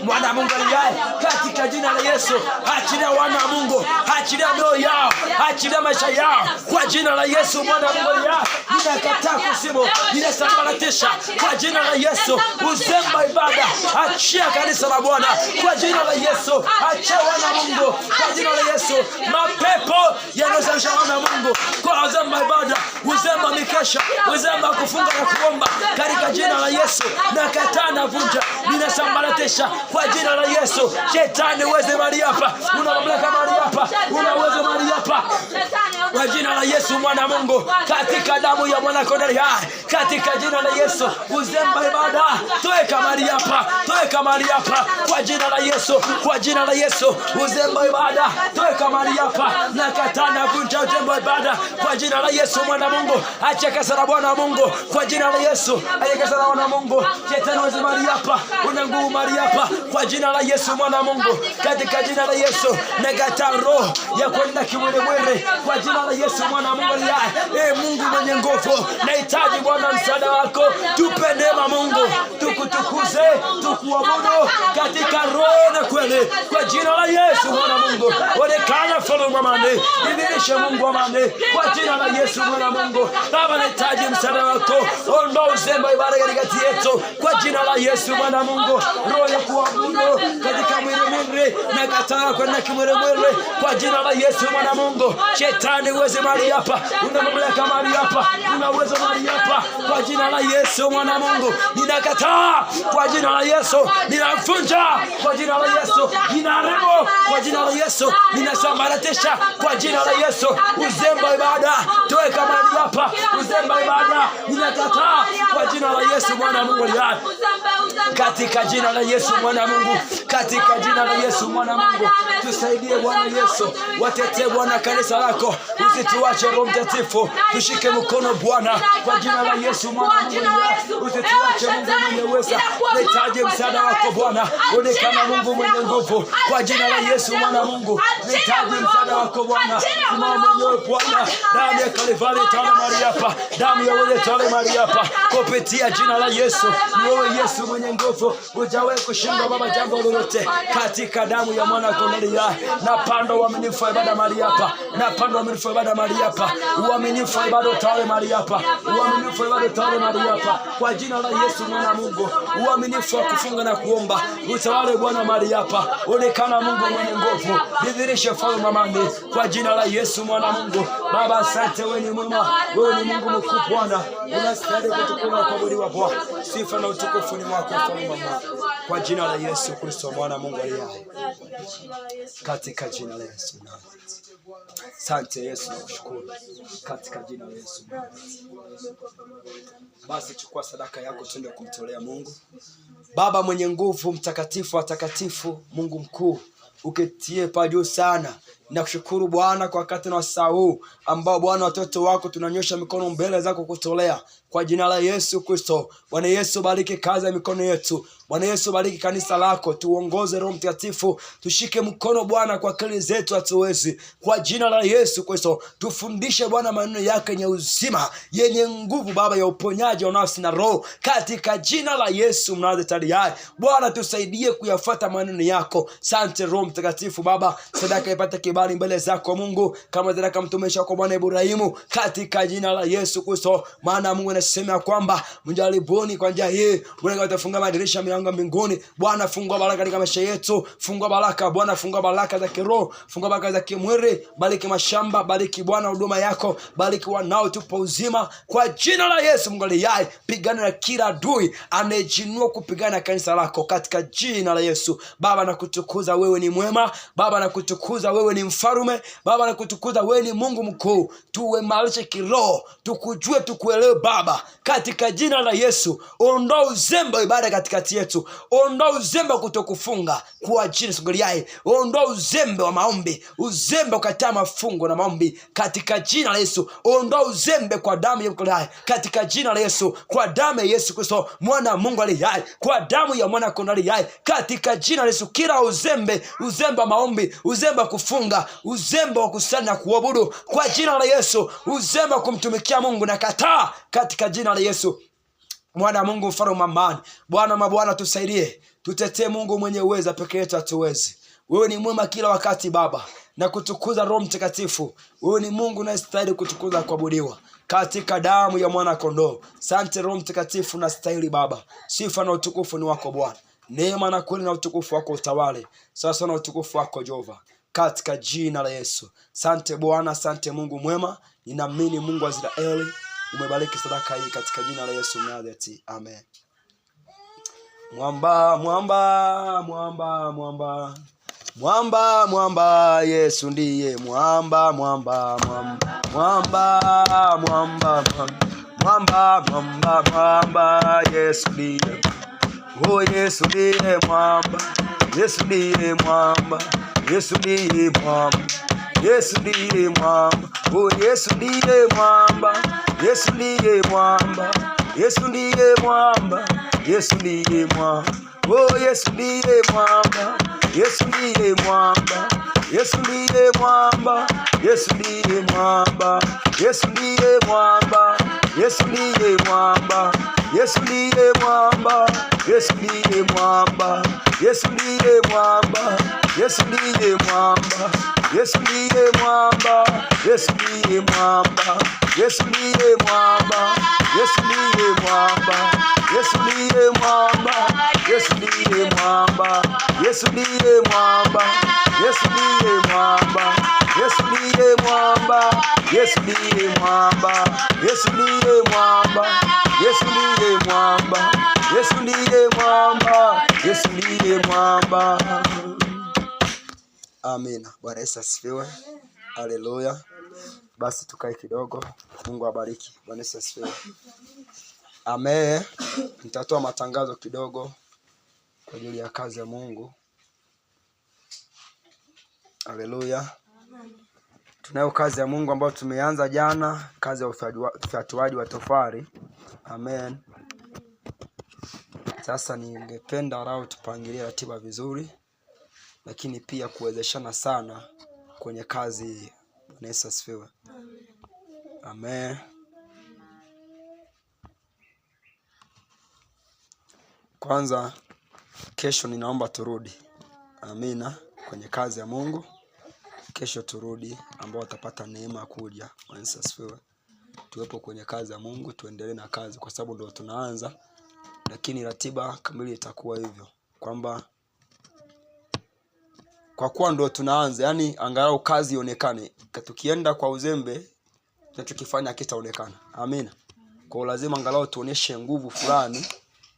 mwana Mungu aliye hai, katika jina la Yesu. Achilia wana Mungu, achilia mioyo yao, achilia maisha yao kwa jina la Yesu mwana Mungu aliye hai. Ninakataa kuzimu, ninasambaratisha kwa jina la Yesu uzembe ibada. Achia kanisa la Bwana kwa jina la Yesu. Achia wana Mungu kwa jina la Yesu. Mapepo yanayosababisha wana Mungu kwa uzembe ibada, uzembe mikesha, uzembe kufunga na kuomba, katika jina la Yesu nakataa na vunja, ninasambaratisha kwa jina la Yesu. Shetani uweze mahali hapa, una mamlaka mahali hapa, una uwezo mahali hapa, kwa jina la Yesu mwana Mungu, katika damu ya mwana kondoo hai, katika jina la Yesu. Uzembe ibada toeka mahali hapa, toeka mahali hapa kwa jina la Yesu, kwa jina la Yesu. Uzembe ibada toeka mahali hapa, nakataa na vunja uzembe ibada kwa jina la Yesu mwana Mungu. Acha kasara Bwana Mungu kwa jina la Yesu, acha kasara Bwana Mungu. Shetani uweze mahali hapa, una nguvu mahali hapa kwa jina la Yesu mwana Mungu, katika jina la Yesu. Nakataa roho ya kwenda kimwili kwa jina la Yesu mwana Mungu aliye hai. Mungu mwenye nguvu, nahitaji Bwana msaada wako. Tupe neema Mungu, tukutukuze, kuabudu katika roho na kweli. Kwa jina la Yesu mwana Mungu, onekana mfalme wa amani. Dhihirisha Mungu wa amani. Kwa jina la Yesu mwana Mungu, Baba nahitaji msaada wako. Ondoa uzembe ibada katikati yetu. Kwa jina la Yesu mwana Mungu, roho ya kuabudu katika mwili na kataa kwenda kimwili. Kwa jina la Yesu mwana Mungu, shetani uweze mahali hapa. Una mamlaka mahali hapa. Una uwezo mahali hapa. Kwa jina la Yesu mwana Mungu, ninakataa. Kwa jina la Yesu ninafunja. Kwa jina la Yesu ninaharibu. Kwa jina la Yesu ninasambaratisha. Kwa jina la Yesu uzembe ibada toeka mahali hapa. Uzembe ibada ninakataa. Kwa jina la Yesu mwana Mungu aliye. Katika jina la Yesu mwana Mungu, katika jina la Yesu mwana Mungu, tusaidie Bwana Yesu. Watetee Bwana kanisa lako. Usituache Roho Mtakatifu. Tushike mkono Bwana. Kwa jina la Yesu mwana Mungu, usituache Mungu mwenye uweza. Nahitaji msaada wako Bwana. Onekana Mungu mwenye nguvu. Kwa jina la Yesu mwana Mungu, nahitaji msaada wako Bwana. Simama mwenyewe Bwana. Damu ya Kalvari tawale mahali hapa. Damu ya wewe tawale mahali hapa. Kupitia jina la Yesu. Ni wewe Yesu mwenye nguvu. Hujawahi kushindwa Baba jambo lolote. Katika damu ya mwana kondoo na pando uaminifu wa ibada mahali hapa. Na pando uaminifu wa ibada mahali hapa. Uaminifu wa ibada tawale mahali hapa. Uaminifu wa ibada tawale mahali hapa. Kwa jina la Yesu mwana Mungu, uaminifu wa kufunga na kuomba utawale Bwana mahali hapa. Onekana Mungu mwenye nguvu. Dhihirisha ufalme wa amani. Kwa jina la Yesu mwana Mungu. Baba asante, wewe ni mwema. Wewe ni Mungu mkuu Bwana. Unastahili kutukuka na kuabudiwa Bwana. Sifa na utukufu ni wako ufalme wa amani. Kwa jina la Yesu Kristo mwana Mungu aliye hai. Katika jina la Yesu. Asante Yesu, nakushukuru. Katika jina la Yesu. Basi chukua sadaka yako twende kumtolea Mungu. Baba mwenye nguvu, mtakatifu wa takatifu, Mungu mkuu, uketie pa juu sana. Nakushukuru Bwana kwa wakati na wasaa huu ambao Bwana watoto wako tunanyosha mikono mbele zako kutolea. Kwa jina la Yesu Kristo. Bwana Yesu, bariki kazi ya mikono yetu. Bwana Yesu, bariki kanisa lako. Tuongoze Roho Mtakatifu. Tushike mkono Bwana kwa akili zetu hatuwezi. Kwa jina la Yesu Kristo. Tufundishe Bwana maneno yake yenye uzima, yenye nguvu Baba ya uponyaji wa nafsi na roho. Katika jina la Yesu Mnazareti hai. Bwana tusaidie kuyafuata maneno yako. Asante Roho Mtakatifu Baba. Sadaka ipate kibali mbele zako Mungu. Kama sadaka mtumishi wako Bwana Ibrahimu. Katika jina la Yesu Kristo. Maana Mungu anasema kwamba mjaribuni kwa njia hii Mungu atafunga madirisha milango mbinguni. Bwana fungua baraka katika maisha yetu. Fungua baraka Bwana, fungua baraka za kiroho, fungua baraka za kimwili. Bariki mashamba, bariki Bwana huduma yako, bariki wanao tupo uzima. Kwa jina la Yesu Mungu aliye hai, pigana na kila adui anayejinua kupigana na kanisa lako katika jina la Yesu. Baba nakutukuza, wewe ni mwema. Baba nakutukuza, wewe ni mfalme. Baba nakutukuza, wewe ni Mungu mkuu. Tuwe maisha kiroho, tukujue, tukuelewe Baba. Katika jina la Yesu, ondoa uzembe ibada katikati yetu. Ondoa uzembe kutokufunga kwa jina sugaliai. Ondoa uzembe wa maombi, uzembe ukataa mafungo na maombi katika jina la Yesu. Ondoa uzembe kwa damu ya Mkolai katika jina la Yesu. Kwa damu ya Yesu Kristo mwana Mungu aliye hai, kwa damu ya mwana kondoo aliye hai, katika jina la Yesu. Kila uzembe wa maombi, uzembe wa kufunga, uzembe wa kusali na kuabudu kwa jina la Yesu, uzembe wa kumtumikia Mungu na kataa katika jina la Yesu. Bwana Mungu mfalme wa amani, Bwana mabwana tusaidie. Tutetee Mungu mwenye uweza, peke yetu hatuwezi. Wewe ni mwema kila wakati Baba, na kutukuza Roho Mtakatifu. Wewe ni Mungu unastahili kutukuza kuabudiwa katika damu ya mwana kondoo. Asante Roho Mtakatifu, unastahili Baba. Sifa na utukufu ni wako Bwana. Neema na kweli na utukufu wako utawale sasa na utukufu wako Jehova, katika jina la Yesu. Asante Bwana, asante Mungu mwema. Ninaamini Mungu wa Israeli umebariki sadaka hii katika jina la Yesu Mnazareti. Amen. Mwamba, mwamba, mwamba, mwamba. Mwamba, mwamba, Yesu ndiye mwamba, mwamba, mwamba. Mwamba, mwamba, mwamba, mwamba, mwamba, Yesu ndiye. Oh, Yesu ndiye mwamba. Yesu ndiye mwamba. Yesu ndiye mwamba. Yesu ndiye mwamba. Oh, Yesu ndiye mwamba. Yesu ndiye mwamba. Yesu ndiye mwamba. Yesu ndiye mwamba. Oh, Yesu ndiye mwamba. Yesu ndiye mwamba. Yesu ndiye mwamba. Yesu ndiye mwamba. Yesu ndiye mwamba. Yesu ndiye mwamba. Yesu ndiye mwamba. Yesu ndiye mwamba, Yesu ndiye mwamba, Yesu ndiye mwamba, Yesu ndiye mwamba, Yesu ndiye mwamba, Yesu ndiye mwamba, Yesu ndiye mwamba, Yesu ndiye mwamba, Yesu ndiye mwamba, Yesu ndiye mwamba, Yesu ndiye mwamba, Yesu ndiye mwamba, Yesu ndiye mwamba, Yesu ndiye mwamba, Yesu ndiye mwamba, Yesu ndiye mwamba, Yesu ndiye mwamba. Amina. Bwana Yesu asifiwe. Haleluya. Basi tukae kidogo. Mungu abariki. Bwana Yesu asifiwe. Amen. Nitatoa matangazo kidogo kwa ajili ya kazi ya Mungu. Haleluya. Tunayo kazi ya Mungu ambayo tumeanza jana, kazi ya ufyatuaji wa tofali. Amen. Sasa ningependa rao tupangilie ratiba vizuri, lakini pia kuwezeshana sana kwenye kazi hii. Bwana Yesu asifiwe. Amen. Kwanza kesho ninaomba turudi. Amina. Kwenye kazi ya Mungu. Kesho turudi ambao watapata neema kuja. Bwana Yesu asifiwe. Tuwepo kwenye kazi ya Mungu, tuendelee na kazi kwa sababu ndio tunaanza. Lakini ratiba kamili itakuwa hivyo kwamba kwa kuwa ndio tunaanza, yani angalau kazi ionekane. Tukienda kwa uzembe tunachokifanya kitaonekana. Amina. Kwa lazima angalau tuoneshe nguvu fulani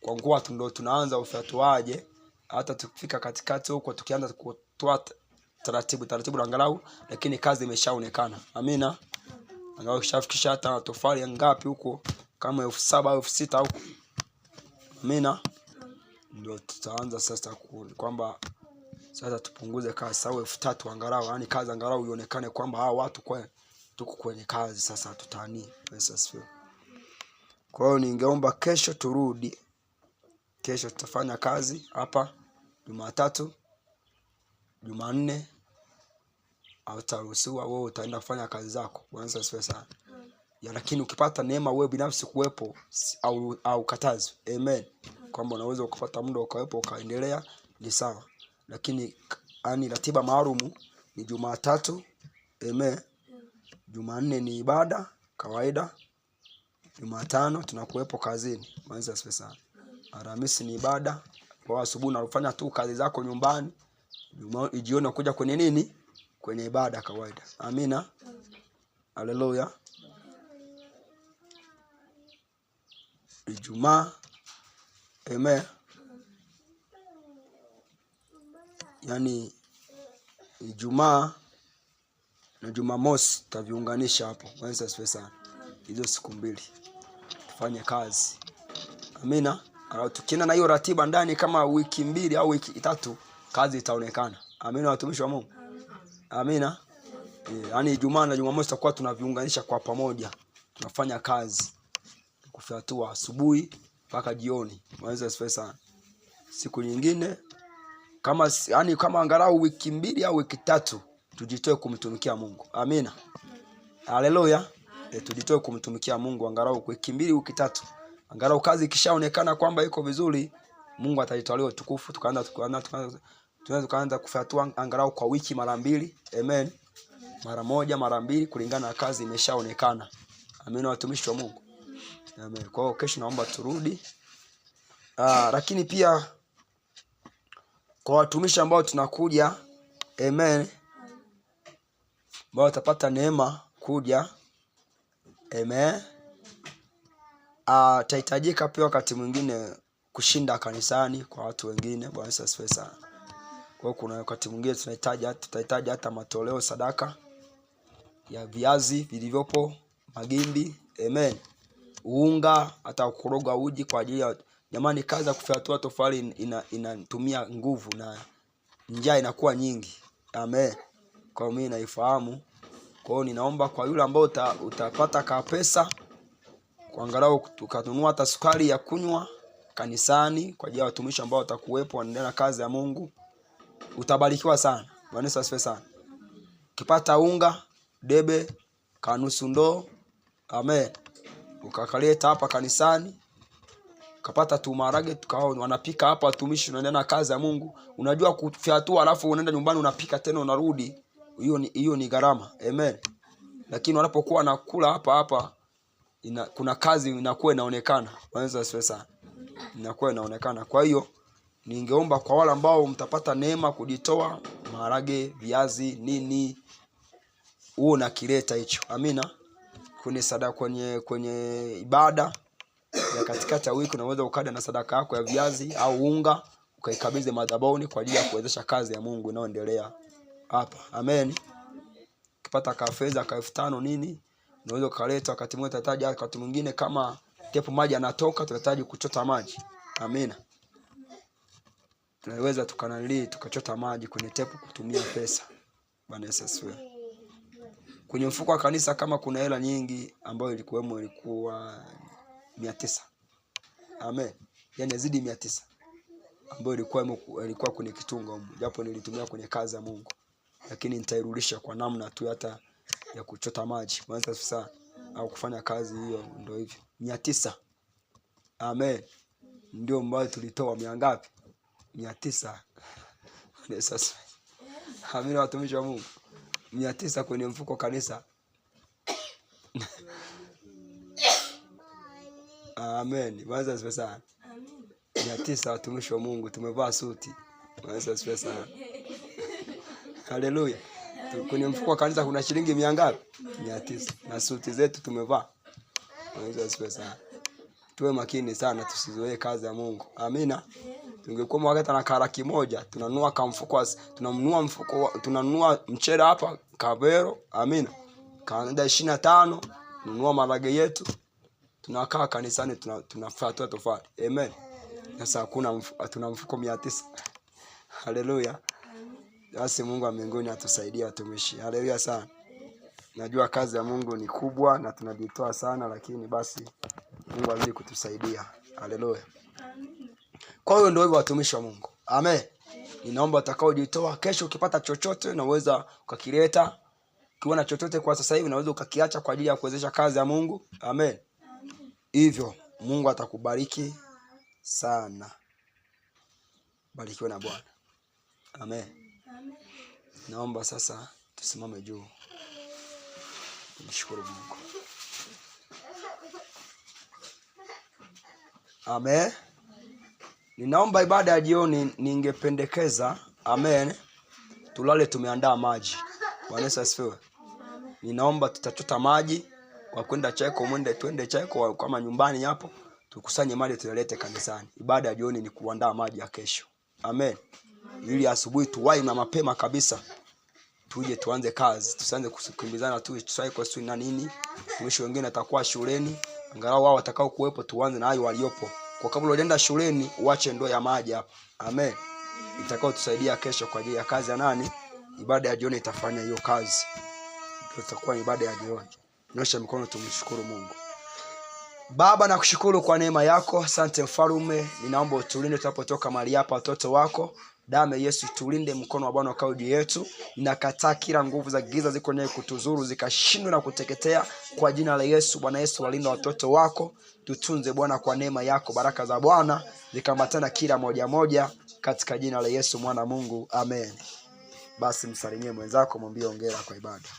kwa kuwa ndio tunaanza ufyatuaje. Hata tukifika katikati huko tukianza kutoa taratibu angalau, lakini kazi imeshaonekana. Amina. Angalau kishafikisha hata tofali ngapi huko kama 7,000 au 6,000 huko. Amina. Ndio tutaanza sasa kwamba sasa tupunguze kazi sawa 3,000 angalau, yani kazi angalau ionekane kwamba hao watu kwa tuko kwenye kazi sasa tutani. Pesa sio. Kwa hiyo ningeomba kesho turudi. Kesho tutafanya kazi hapa Jumatatu, Jumanne au taruhusiwa wewe utaenda kufanya kazi zako. Bwana asifiwe sana. Ya lakini ukipata neema wewe binafsi kuwepo au katazo. Amen. Kwamba unaweza ukapata muda ukawepo ukaendelea ni sawa. Lakini ani ratiba maalum ni Jumatatu. Amen. Jumanne ni ibada kawaida. Jumatano tunakuwepo kazini. Bwana asifiwe sana. Alhamisi ni ibada. Kwa asubuhi unafanya tu kazi zako nyumbani. Jioni unakuja kwenye nini? Kwenye ibada kawaida. Amina. Haleluya. Ijumaa. Amen. Yani Ijumaa na Jumamosi tutaviunganisha hapo. Bwana asifiwe sana. Hizo siku mbili tufanye kazi. Amina. Tukienda na hiyo ratiba ndani kama wiki 2 au wiki 3 kazi itaonekana. Amina watumishi wa Mungu. Amina. Yani Ijumaa na Jumamosi tutakuwa tunaviunganisha kwa pamoja. Tunafanya kazi. Kufyatua asubuhi mpaka jioni. Bwana asifiwe sana. Siku nyingine kama angalau wiki 2 au wiki 3 tujitoe kumtumikia Mungu. Amina. Haleluya. Tujitoe kumtumikia Mungu angalau wiki 2 wiki 3. Angalau kazi ikishaonekana kwamba iko vizuri, Mungu atajitolea utukufu, tukaanza kufyatua angalau kwa wiki mara 2. Amen. Mara 1, mara 2 kulingana na kazi imeshaonekana. Amina watumishi wa Mungu. Amen. Kwa hiyo kesho naomba turudi. Lakini pia kwa watumishi ambao tunakuja, amen, ambao watapata neema kuja, amen, tahitajika pia wakati mwingine kushinda kanisani kwa watu wengine. Bwana asifiwe sana. Kwa hiyo kuna wakati mwingine tutahitaji hata matoleo sadaka ya viazi vilivyopo, magimbi, amen, unga, hata kuroga uji kwa ajili ya jamani, kazi ya kufyatua tofali inatumia nguvu na njaa inakuwa nyingi. Amen. Kwa mimi naifahamu. Kwa hiyo ninaomba kwa yule ambao utapata ka pesa kuangalau tukanunua hata sukari ya kunywa kanisani kwa ajili ya watumishi ambao watakuwepo wanaendelea na kazi ya Mungu. Utabarikiwa sana. Bwana Yesu asifiwe sana. Ukipata unga, debe, kanusu ndoo, amen, ukakaleta hapa kanisani. kapata tu maharage tukao wanapika hapa watumishi, unaendelea na kazi ya Mungu. Unajua kufyatua alafu unaenda nyumbani unapika tena unarudi, hiyo ni gharama. Amen. Lakini wanapokuwa nakula hapa kuna kazi inakuwa inaonekana. Wanaweza asiwe sana. Inakuwa inaonekana. Kwa hiyo ningeomba kwa wale ambao mtapata neema kujitoa maharage, viazi, nini, huo na kileta hicho. Amina. Kwenye sadaka kwenye ibada ya katikati ya wiki unaweza ukada na sadaka yako ya viazi au unga ukaikabidhi madhabahuni kwa ajili ya kuwezesha kazi ya Mungu inayoendelea hapa. Amen. Ukipata kafedha ka 5,000 nini, unaweza ukaleta. Wakati mwingine tutahitaji, wakati mwingine kama tepu maji yanatoka tunahitaji kuchota maji. Amina. Tunaweza tukachota maji kwenye tepu kutumia pesa. Bwana Yesu asifiwe. Kwenye mfuko wa kanisa kama kuna hela nyingi ambayo ilikuwa 900. Amen. Yaani zidi 900 ambayo ilikuwa kwenye kitunga, japo nilitumia kwenye kazi ya Mungu, lakini nitairudisha kwa namna tu hata ya kuchota maji. Kwanza sasa au kufanya kazi hiyo, ndio hivyo 900. Amen. Ndio ambayo tulitoa ngapi? 900. Sasa amina, watumishi wa Mungu. 900 kwenye mfuko kanisa. Amen. Kwanza sasa 900 watumishi wa Mungu tumevaa suti. Kwanza sasa. Haleluya. Kwenye mfuko wa kanisa kuna shilingi 100 ngapi? 900. Na suti zetu tumevaa. Kwanza sasa. Tuwe makini sana tusizoee kazi ya Mungu. Amina. Tungekuwa wakati na karaki moja tunanunua kamfuko, tunanunua mchele hapa Kavero. Amina. Kaanda 25 nunua marage yetu. Tunakaa kanisani tunafuata tofali. Amen. Sasa tuna mfuko 900. Haleluya. Basi Mungu wa mbinguni atusaidie watumishi. Haleluya sana. Najua kazi ya Mungu ni kubwa na tunajitoa sana, lakini basi Mungu azidi kutusaidia. Haleluya. Kwa hiyo ndio hivyo watumishi wa Mungu. Amen. Ninaomba utakaojitoa kesho, ukipata chochote unaweza ukakileta. Ukiona chochote kwa sasa hivi unaweza ukakiacha kwa ajili ya kuwezesha kazi ya Mungu. Amen. Hivyo Mungu atakubariki sana. Barikiwe na Bwana. Amen. Naomba sasa tusimame juu. Nishukuru Mungu. Amen. Ninaomba ibada ya jioni ningependekeza, amen, tulale tumeandaa maji. Bwana Yesu asifiwe. Ninaomba tutachota maji kwa kwenda Cheko, twende Cheko kama nyumbani hapo, tukusanye maji tulete kanisani. Ibada ya jioni ni kuandaa maji ya kesho. Amen. Ili asubuhi tuwai na mapema kabisa. Tuje tuanze kazi, tusianze kukimbizana tu Cheko sio na nini. Mwisho wengine atakuwa shuleni, angalau wao watakao kuwepo tuanze na hayo waliopo. Kwa kabla unaenda shuleni uache ndoo ya maji hapa. Amen. Itakao tusaidia kesho kwa ajili ya kazi ya nani? Ibada ya jioni itafanya hiyo kazi. Tutakuwa ibada ya jioni. Nyosha mikono tumshukuru Mungu. Baba, nakushukuru kwa neema yako. Asante Mfalme. Ninaomba utulinde tunapotoka mahali hapa watoto wako. Damu ya Yesu tulinde, mkono wa Bwana ukao juu yetu. Ninakataa kila nguvu za giza ziko naye kutuzuru zikashindwe na kuteketea kwa jina la Yesu. Bwana Yesu walinda watoto wako. Tutunze Bwana kwa neema yako. Baraka za Bwana zikambatana kila moja katika jina la Yesu mwana Mungu. Amen. Basi msalimie mwenzako, mwambie hongera kwa ibada.